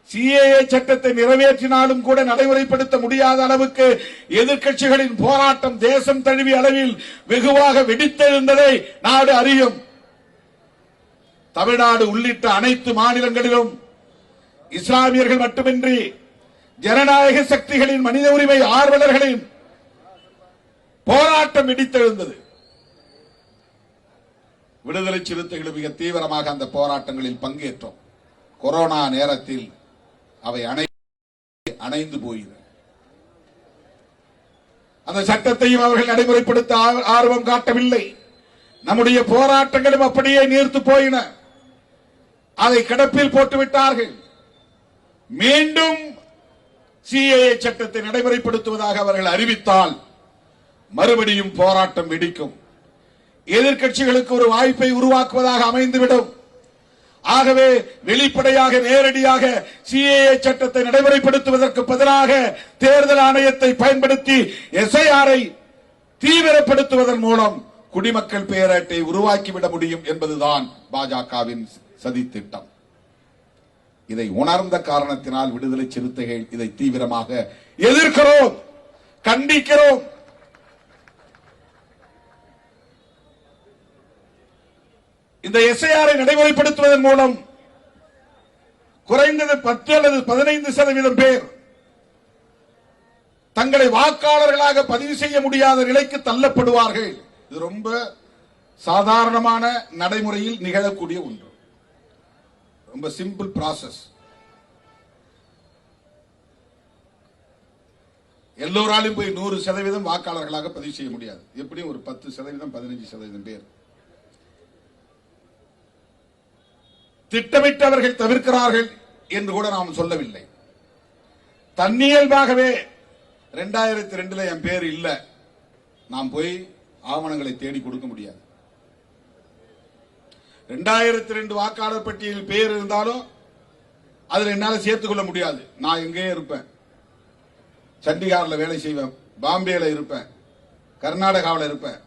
சிஏஏ சட்டத்தை நிறைவேற்றினாலும் கூட நடைமுறைப்படுத்த முடியாத அளவுக்கு எதிர்க்கட்சிகளின் போராட்டம் தேசம் தழுவிய அளவில் வெகுவாக வெடித்தெழுந்ததை நாடு அறியும். தமிழ்நாடு உள்ளிட்ட அனைத்து மாநிலங்களிலும் இஸ்லாமியர்கள் மட்டுமின்றி ஜனநாயக சக்திகளின், மனித உரிமை ஆர்வலர்களின் போராட்டம் வெடித்தெழுந்தது. விடுதலை சிறுத்தைகள் மிக தீவிரமாக அந்த போராட்டங்களில் பங்கேற்றோம். கொரோனா நேரத்தில் அவை அணைந்து போயின. அந்த சட்டத்தையும் அவர்கள் நடைமுறைப்படுத்த ஆர்வம் காட்டவில்லை. நம்முடைய போராட்டங்களும் அப்படியே நீர்த்து போயின. அதை கிடப்பில் போட்டுவிட்டார்கள். மீண்டும் சிஏஏ சட்டத்தை நடைமுறைப்படுத்துவதாக அவர்கள் அறிவித்தால் மறுபடியும் போராட்டம் வெடிக்கும். எதிர்க்கட்சிகளுக்கு ஒரு வாய்ப்பை உருவாக்குவதாக அமைந்துவிடும். ஆகவே வெளிப்படையாக நேரடியாக சிஏஏ சட்டத்தை நடைமுறைப்படுத்துவதற்கு பதிலாக தேர்தல் ஆணையத்தை பயன்படுத்தி எஸ்ஐஆரை தீவிரப்படுத்துவதன் மூலம் குடிமக்கள் பேரட்டை உருவாக்கிவிட முடியும் என்பதுதான் பாஜகவின் சதித்திட்டம். இதை உணர்ந்த காரணத்தினால் விடுதலை சிறுத்தைகள் இதை தீவிரமாக எதிர்க்கிறோம், கண்டிக்கிறோம். இந்த எஸ்ஐஆரை நடைமுறைப்படுத்துவதன் மூலம் குறைந்தது 10 அல்லது 15% பேர் தங்களை வாக்காளர்களாக பதிவு செய்ய முடியாத நிலைக்கு தள்ளப்படுவார்கள். இது ரொம்ப சாதாரணமான நடைமுறையில் நிகழக்கூடிய ஒன்று. ரொம்ப சிம்பிள் ப்ராசஸ். எல்லோராலும் போய் 100% வாக்காளர்களாக பதிவு செய்ய முடியாது. எப்படியும் ஒரு 10%, 15% பேர் திட்டமிட்டு அவர்கள் தவிர்க்கிறார்கள் என்று கூட நாம் சொல்லவில்லை. தன்னியல்பாகவே 2002 என் பேர் இல்ல, நாம் போய் ஆவணங்களை தேடி கொடுக்க முடியாது. 2002 வாக்காளர் பட்டியலில் பேர் இருந்தாலும் அதில் என்னால சேர்த்துக் கொள்ள முடியாது. நான் எங்கே இருப்பேன், சண்டிகார்ல வேலை செய்வேன், பாம்பேல இருப்பேன், கர்நாடகாவில் இருப்பேன்,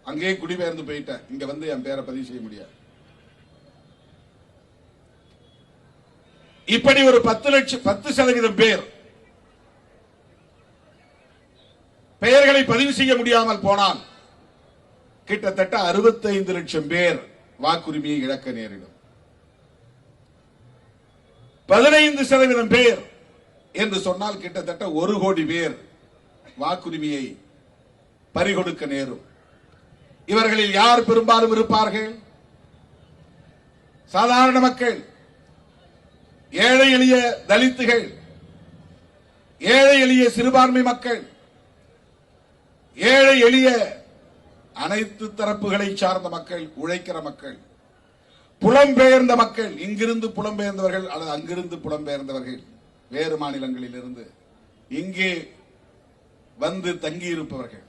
அங்கேயே குடிபெயர்ந்து போயிட்டேன், இங்க வந்து என் பேரை பதிவு செய்ய முடியாது. இப்படி ஒரு 10% பேர் பெயர்களை பதிவு செய்ய முடியாமல் போனால் கிட்டத்தட்ட 65 லட்சம் பேர் வாக்குரிமையை இழக்க நேரிடும். 15% பேர் என்று சொன்னால் கிட்டத்தட்ட 1 கோடி பேர் வாக்குரிமையை பறிகொடுக்க நேரும். இவர்களில் யார் பெரும்பாலும் இருப்பார்கள்? சாதாரண மக்கள், ஏழை எளிய தலித்துகள், ஏழை எளிய சிறுபான்மை மக்கள், ஏழை எளிய அனைத்து தரப்புகளை சார்ந்த மக்கள், உழைக்கிற மக்கள், புலம்பெயர்ந்த மக்கள், இங்கிருந்து புலம்பெயர்ந்தவர்கள் அல்லது அங்கிருந்து புலம்பெயர்ந்தவர்கள், வேறு மாநிலங்களில் இருந்து இங்கே வந்து தங்கியிருப்பவர்கள்,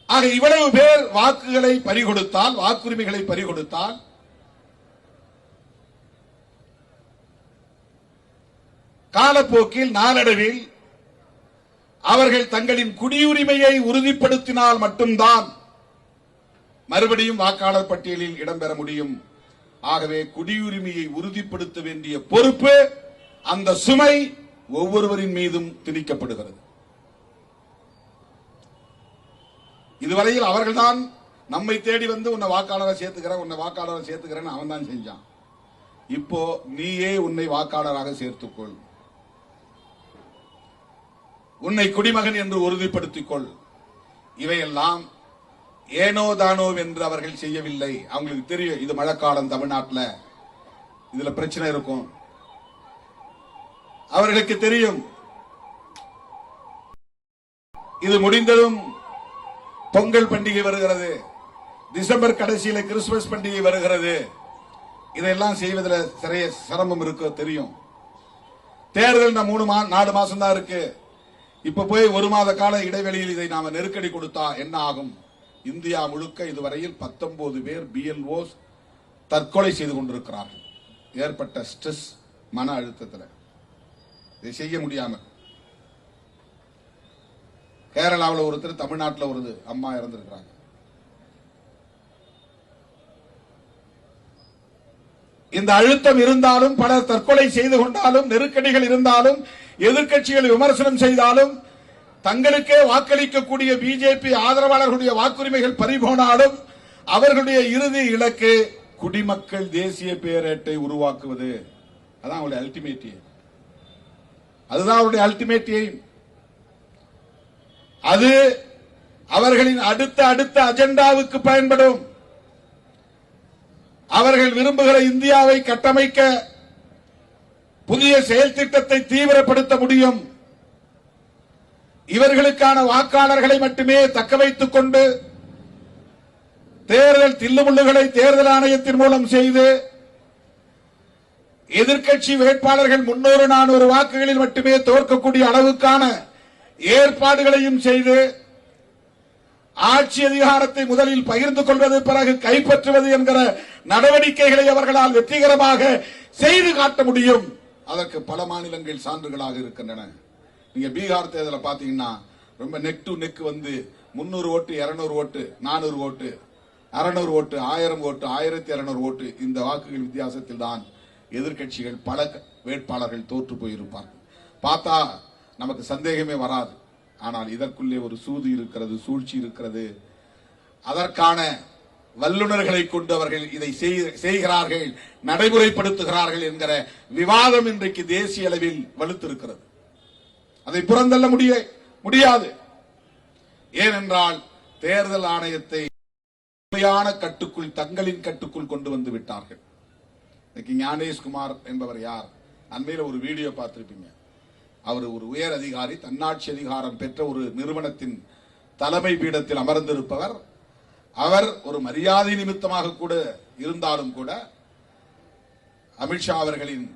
ஆக இவ்வளவு பேர் வாக்குகளை பறிகொடுத்தால், வாக்குரிமைகளை பறிகொடுத்தால் காலப்போக்கில் நாளடைவில் அவர்கள் தங்களின் குடியுரிமையை உறுதிப்படுத்தினால் மட்டும்தான் மறுபடியும் வாக்காளர் பட்டியலில் இடம்பெற முடியும். ஆகவே குடியுரிமையை உறுதிப்படுத்த வேண்டிய பொறுப்பு, அந்த சுமை ஒவ்வொருவரின் மீதும் திணிக்கப்படுகிறது. இதுவரையில் அவர்கள்தான் நம்மை தேடி வந்து உன்னை வாக்காளரை சேர்த்துக்கிறேன் அவன் தான் செஞ்சான். இப்போ நீயே உன்னை வாக்காளராக சேர்த்துக்கொள், உன்னை குடிமகன் என்று உறுதிப்படுத்திக் கொள். இவையெல்லாம் ஏனோ தானோ என்று அவர்கள் செய்யவில்லை. அவங்களுக்கு தெரியும் இது மழைக்காலம், தமிழ்நாட்டில் இதுல பிரச்சனை இருக்கும். அவர்களுக்கு தெரியும் இது முடிந்ததும் பொங்கல் பண்டிகை வருகிறது, டிசம்பர் கடைசியில கிறிஸ்துமஸ் பண்டிகை வருகிறது. இதெல்லாம் செய்வதில் சிரமம் இருக்கு தெரியும். தேர்தல் 4 மாசம் தான் இருக்கு. இப்ப போய் 1 மாத கால இடைவெளியில் இதை நாம நெருக்கடி கொடுத்தா என்ன ஆகும்? இந்தியா முழுக்க இதுவரையில் 19 பேர் BLOs தற்கொலை செய்து கொண்டிருக்கிறார்கள். ஏற்பட்ட ஸ்ட்ரெஸ், மன அழுத்தத்தில் இதை செய்ய முடியாம. கேரளாவில் ஒருத்தர், தமிழ்நாட்டில் ஒரு அம்மா இறந்திருக்கிறாங்க. இந்த அழுத்தம் இருந்தாலும், பலர் தற்கொலை செய்து கொண்டாலும், நெருக்கடிகள் இருந்தாலும், எதிர்க்கட்சிகள் விமர்சனம் செய்தாலும், தங்களுக்கே வாக்களிக்கக்கூடிய பிஜேபி ஆதரவாளர்களுடைய வாக்குரிமைகள் பறிபோனாலும் அவர்களுடைய இறுதி இலக்கு குடிமக்கள் தேசிய பேரேட்டை உருவாக்குவது. அதான் அவருடைய அல்டிமேட் எய்ம். அதுதான் அவருடைய அல்டிமேட் எய்ம். அது அவர்களின் அடுத்த அஜெண்டாவுக்கு பயன்படும். அவர்கள் விரும்புகிற இந்தியாவை கட்டமைக்க புதிய செயல் திட்டத்தை தீவிரப்படுத்த முடியும். இவர்களுக்கான வாக்காளர்களை மட்டுமே தக்க வைத்துக் கொண்டு தேர்தல் தில்லுமுள்ளுகளை தேர்தல் ஆணையத்தின் மூலம் செய்து எதிர்க்கட்சி வேட்பாளர்கள் 300-400 வாக்குகளில் மட்டுமே தோற்கக்கூடிய அளவுக்கான ஏற்பாடுகளையும் செய்து ஆட்சி அதிகாரத்தை முதலில் பகிர்ந்து கொள்வது, பிறகு கைப்பற்றுவது என்கிற நடவடிக்கைகளை அவர்களால் வெற்றிகரமாக செய்து காட்ட முடியும். அதற்கு பல மாநிலங்கள் சான்றுகளாக இருக்கின்றன. நீங்க பீகார் தேர்தலை பாத்தீங்கன்னா ரொம்ப நெக் டு நெக் வந்து 300 ஓட்டு, 200 ஓட்டு, 400 ஓட்டு, 600 ஓட்டு, 1000 ஓட்டு, 1200 ஓட்டு, இந்த வாக்குகள் வித்தியாசத்தில் தான் எதிர்க்கட்சிகள் பல வேட்பாளர்கள் தோற்று போயிருப்பார்கள். பார்த்தா நமக்கு சந்தேகமே வராது. ஆனால் இதற்குள்ளே ஒரு சூது இருக்கிறது, சூழ்ச்சி இருக்கிறது. அதற்கான வல்லுநர்களை கொண்டு அவர்கள் இதை செய்கிறார்கள், நடைமுறைப்படுத்துகிறார்கள் என்கிற விவாதம் இன்றைக்கு தேசிய அளவில் வலுத்திருக்கிறது. அதை புறந்தள்ள முடியாது. ஏனென்றால் தேர்தல் ஆணையத்தை கட்டுக்குள், தங்களின் கட்டுக்குள் கொண்டு வந்து விட்டார்கள். ஞானேஷ்குமார் என்பவர் யார்? அண்மையில் ஒரு வீடியோ பார்த்திருப்பீங்க. அவர் ஒரு உயர் அதிகாரி, தன்னாட்சி அதிகாரம் பெற்ற ஒரு நிறுவனத்தின் தலைமை பீடத்தில் அமர்ந்திருப்பவர். அவர் ஒரு மரியாதை நிமித்தமாக கூட இருந்தாலும் கூட அமித்ஷா அவர்களின்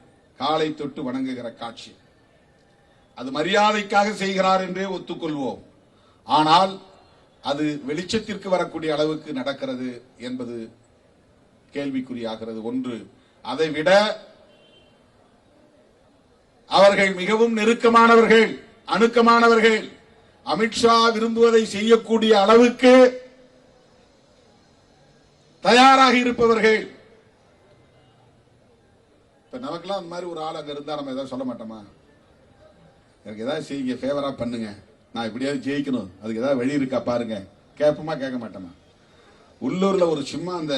காலை தொட்டு வணங்குகிற காட்சி, அது மரியாதைக்காக செய்கிறார் என்றே ஒத்துக்கொள்வோம். ஆனால் அது வெளிச்சத்திற்கு வரக்கூடிய அளவுக்கு நடக்கிறது என்பது கேள்விக்குறியாகிறது. ஒன்று. அதைவிட அவர்கள் மிகவும் நெருக்கமானவர்கள், அணுக்கமானவர்கள், அமித்ஷா விரும்புவதை செய்யக்கூடிய அளவுக்கு தயாராக இருப்பவர்கள். இப்ப நமக்கெல்லாம் அந்த மாதிரி ஒரு ஆள் அங்க இருந்தா நம்ம ஏதாவது சொல்ல மாட்டோமா? எனக்கு ஏதாவது செய்யுங்க, ஃபேவரா பண்ணுங்க, நான் இப்படியாவது ஜெயிக்கணும், அதுக்கு ஏதாவது வழி இருக்கா பாருங்க, கேட்போமா? கேட்க மாட்டோமா? உள்ளூர்ல ஒரு சும்மா அந்த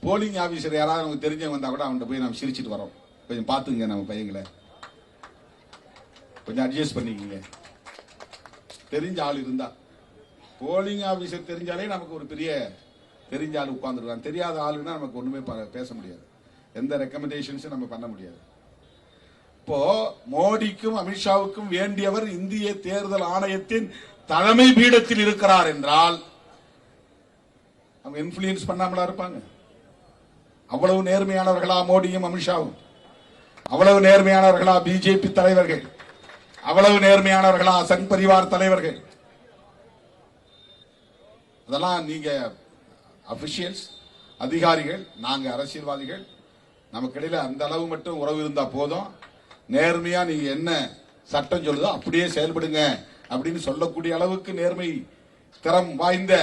போலிங் ஆபீசர் யாராவது நமக்கு தெரிஞ்சவங்க வந்தா கூட அவன்கிட்ட போய் நம்ம சிரிச்சிட்டு வரோம், கொஞ்சம் பாத்துங்க நம்ம பையங்களை, கொஞ்சம் அட்ஜஸ்ட் பண்ணிக்கங்க. தெரிஞ்ச ஆள் இருந்தா, போலிங் ஆபீசர் தெரிஞ்சாலே நமக்கு ஒரு பெரிய தெரிஞ்ச ஆள் உட்கார்ந்துருக்காங்க. தெரியாத ஆளுன்னா நமக்கு ஒண்ணுமே பேச முடியாது, எந்த ரெக்கமெண்டேஷன்ஸும் நம்ம பண்ண முடியாது. இப்போ மோடிக்கும் அமித்ஷாவுக்கும் வேண்டியவர் இந்திய தேர்தல் ஆணையத்தின் தலைமை பீடத்தில் இருக்கிறார் என்றால் அவங்க இன்ஃபுளுயன்ஸ் பண்ணாமலா இருப்பாங்க? அவ்வளவு நேர்மையானவர்களா மோடியும் அமித்ஷாவும்? அவ்வளவு நேர்மையானவர்களா பிஜேபி தலைவர்கள்? அவ்வளவு நேர்மையானவர்களா சங் பரிவார் தலைவர்கள்? அதெல்லாம் நீங்க அபிஷியல்ஸ், அதிகாரிகள், நாங்க அரசியல்வாதிகள், நமக்கிடையில அந்த அளவு மட்டும் உறவு இருந்தா போதும். நேர்மையா நீங்க என்ன சட்டம் சொல்லுதோ அப்படியே செயல்படுங்க அப்படின்னு சொல்லக்கூடிய அளவுக்கு நேர்மை திறம் வாய்ந்த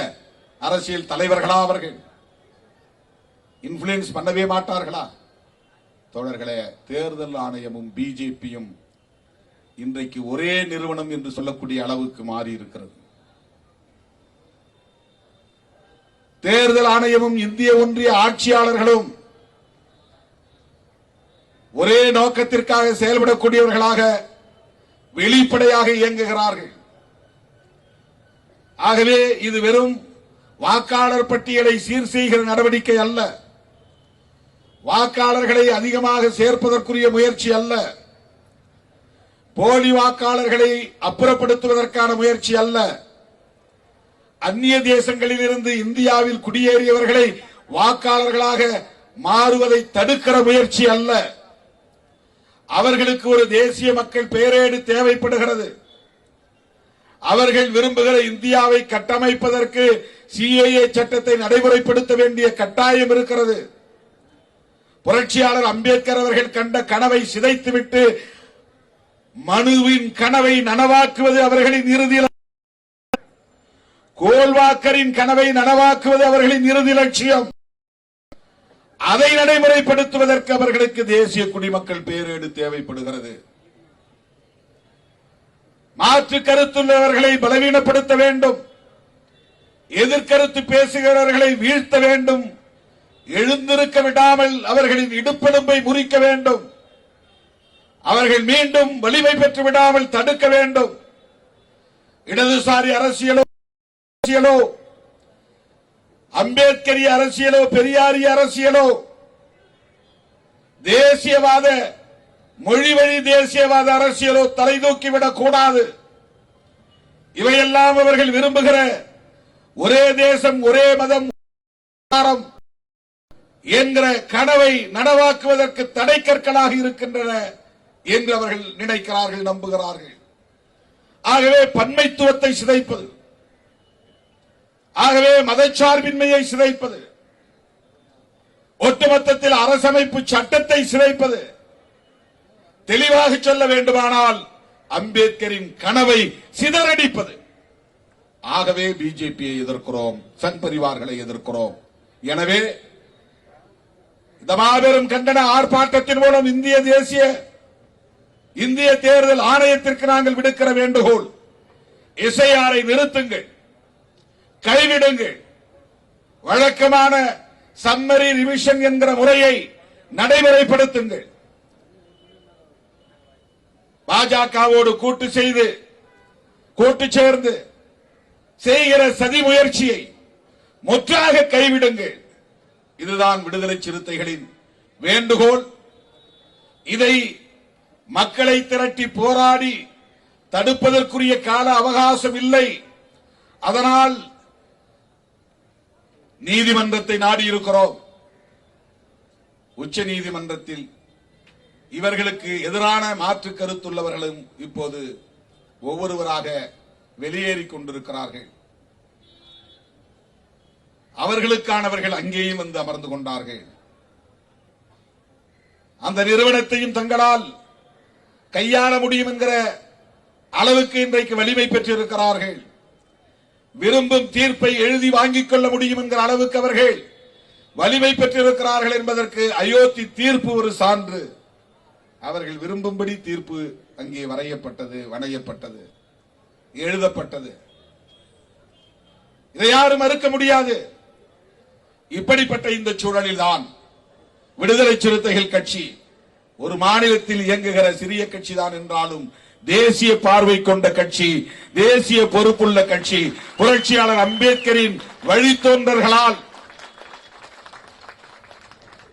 அரசியல் தலைவர்களா அவர்கள்? இன்ஃபுளுயன்ஸ் பண்ணவே மாட்டார்களா? தோழர்களே, தேர்தல் ஆணையமும் பிஜேபியும் இன்றைக்கு ஒரே நிறுவனம் என்று சொல்லக்கூடிய அளவுக்கு மாறி இருக்கிறது. தேர்தல் ஆணையமும் இந்திய ஒன்றிய ஆட்சியாளர்களும் ஒரே நோக்கத்திற்காக செயல்படக்கூடியவர்களாக வெளிப்படையாக இயங்குகிறார்கள். ஆகவே இது வெறும் வாக்காளர் பட்டியலை சீர் செய்கிற நடவடிக்கை அல்ல, வாக்காளர்களை அதிகமாக சேர்ப்பதற்குரிய முயற்சி அல்ல, போலி வாக்காளர்களை அப்புறப்படுத்துவதற்கான முயற்சி அல்ல, அந்நிய தேசங்களில் இருந்து இந்தியாவில் குடியேறியவர்களை வாக்காளர்களாக மாறுவதை தடுக்கிற முயற்சி அல்ல. அவர்களுக்கு ஒரு தேசிய மக்கள் பேரேடு தேவைப்படுகிறது. அவர்கள் விரும்புகிற இந்தியாவை கட்டமைப்பதற்கு சிஏஏ சட்டத்தை நடைமுறைப்படுத்த வேண்டிய கட்டாயம் இருக்கிறது. புரட்சியாளர் அம்பேத்கர் அவர்கள் கண்ட கனவை சிதைத்துவிட்டு மனுவின் கனவை நனவாக்குவது அவர்களின் இறுதி, கோல்வாக்கரின் கனவை நனவாக்குவது அவர்களின் இறுதி லட்சியம். அதை நடைமுறைப்படுத்துவதற்கு அவர்களுக்கு தேசிய குடிமக்கள் பேரேடு தேவைப்படுகிறது. மாற்று கருத்துள்ளவர்களை பலவீனப்படுத்த வேண்டும், எதிர்கருத்து பேசுகிறவர்களை வீழ்த்த வேண்டும், எழுந்திருக்க விடாமல் அவர்களின் இடுப்பெலும்பை முறிக்க வேண்டும், அவர்கள் மீண்டும் வலிமை பெற்று விடாமல் தடுக்க வேண்டும். இடதுசாரி அரசியலோ அம்பேத்கரிய அரசியலோ பெரியாரிய அரசியலோ தேசியவாத மொழிவழி தேசியவாத அரசியலோ தலை தூக்கிவிடக் கூடாது. இவையெல்லாம் அவர்கள் விரும்புகிற ஒரே தேசம் ஒரே மதம் என்கிற கனவை நனவாக்குவதற்கு தடைக்கற்களாக இருக்கின்றன என்று அவர்கள் நினைக்கிறார்கள், நம்புகிறார்கள். ஆகவே பன்மைத்துவத்தை சிதைப்பது, ஆகவே மதச்சார்பின்மையை சிதைப்பது, ஒட்டுமொத்தத்தில் அரசமைப்பு சட்டத்தை சிதைப்பது, தெளிவாக சொல்ல வேண்டுமானால் அம்பேத்கரின் கனவை சிதறடிப்பது. ஆகவே பிஜேபியை எதிர்க்கிறோம், சங் பரிவார்களை எதிர்க்கிறோம். எனவே இந்த மாபெரும் கண்டன ஆர்ப்பாட்டத்தின் மூலம் இந்திய தேர்தல் ஆணையத்திற்கு நாங்கள் விடுக்கிற வேண்டுகோள், எஸ்ஐஆரை நிறுத்துங்கள், கைவிடுங்கள், வழக்கமான சம்மரி ரிவிஷன் என்கிற முறையை நடைமுறைப்படுத்துங்கள். பாஜகவோடு கூட்டு சேர்ந்து செய்கிற சதி முயற்சியை முற்றாக கைவிடுங்கள். இதுதான் விடுதலை சிறுத்தைகளின் வேண்டுகோள். இதை மக்களை திரட்டி போராடி தடுப்பதற்குரிய கால அவகாசம் இல்லை. அதனால் நீதிமன்றத்தை நாடியிருக்கிறோம். உச்ச நீதிமன்றத்தில் இவர்களுக்கு எதிரான மாற்று கருத்துள்ளவர்களும் இப்போது ஒவ்வொருவராக வெளியேறிக் கொண்டிருக்கிறார்கள். அவர்களுக்கானவர்கள் அங்கேயும் வந்து அமர்ந்து கொண்டார்கள். அந்த நிறுவனத்தையும் தங்களால் கையாள முடியும் என்கிற அளவுக்கு இன்றைக்கு வலிமை பெற்றிருக்கிறார்கள். விரும்பும் தீர்ப்பை எழுதி வாங்கிக் கொள்ள முடியும் என்கிற அளவுக்கு அவர்கள் வலிமை பெற்றிருக்கிறார்கள் என்பதற்கு அயோத்தி தீர்ப்பு ஒரு சான்று. அவர்கள் விரும்பும்படி தீர்ப்பு அங்கே வரையப்பட்டது, வணையப்பட்டது, எழுதப்பட்டது. இதை யாரும் மறுக்க முடியாது. இப்படிப்பட்ட இந்த சூழலில் தான் விடுதலை சிறுத்தைகள் கட்சி ஒரு மாநிலத்தில் இயங்குகிற சிறிய கட்சி தான் என்றாலும் தேசிய பார்வை கொண்ட கட்சி, தேசிய பொறுப்புள்ள கட்சி, புரட்சியாளர் அம்பேத்கரின் வழித்தோன்றல்களால்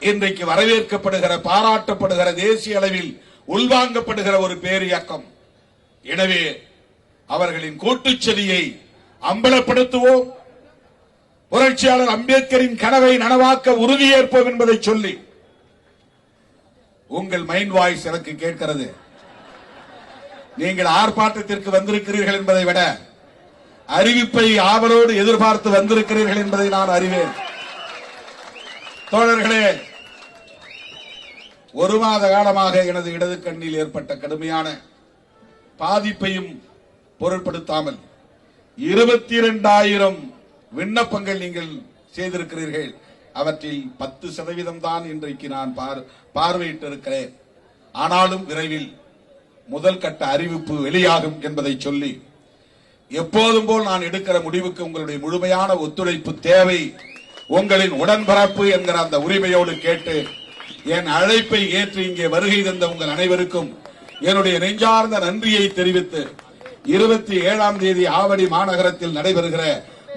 இன்றைக்கு வரவேற்கப்படுகிற, பாராட்டப்படுகிற, தேசிய அளவில் உள்வாங்கப்படுகிற ஒரு பேரியக்கம். எனவே அவர்களின் கூட்டுச்சதியை அம்பலப்படுத்துவோம். புரட்சியாளர் அம்பேத்கரின் கனவை நனவாக்க உறுதியேற்போம் என்பதை சொல்லி உங்கள் மைண்ட் வாய்ஸ் எனக்கு கேட்கிறது. நீங்கள் ஆர்ப்பாட்டத்திற்கு வந்திருக்கிறீர்கள் என்பதை விட அறிவிப்பை ஆவலோடு எதிர்பார்த்து வந்திருக்கிறீர்கள் என்பதை நான் அறிவேன். தோழர்களே, ஒரு மாத காலமாக எனது இடது கண்ணில் ஏற்பட்ட கடுமையான பாதிப்பையும் பொருட்படுத்தாமல் 22,000 விண்ணப்பங்கள் நீங்கள் செய்திருக்கிறீர்கள். அவற்றில் 10% தான் இன்றைக்கு நான் பார்வையிட்டிருக்கிறேன். ஆனாலும் விரைவில் முதல் கட்ட அறிவிப்பு வெளியாகும் என்பதை சொல்லி, எப்போதும் போல் நான் எடுக்கிற முடிவுக்கு உங்களுடைய முழுமையான ஒத்துழைப்பு தேவை. உங்களின் உடன்பிறப்பு என்கிற அந்த உரிமையோடு கேட்டு என் அழைப்பை ஏற்று இங்கே வருகை தந்த உங்கள் அனைவருக்கும் என்னுடைய நெஞ்சார்ந்த நன்றியை தெரிவித்து 27ஆம் தேதி ஆவடி மாநகரத்தில் நடைபெறுகிற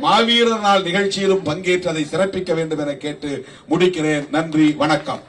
மாவீரர் நாள் நிகழ்ச்சியிலும் பங்கேற்றதை சிறப்பிக்க வேண்டும் என கேட்டு முடிக்கிறேன். நன்றி, வணக்கம்.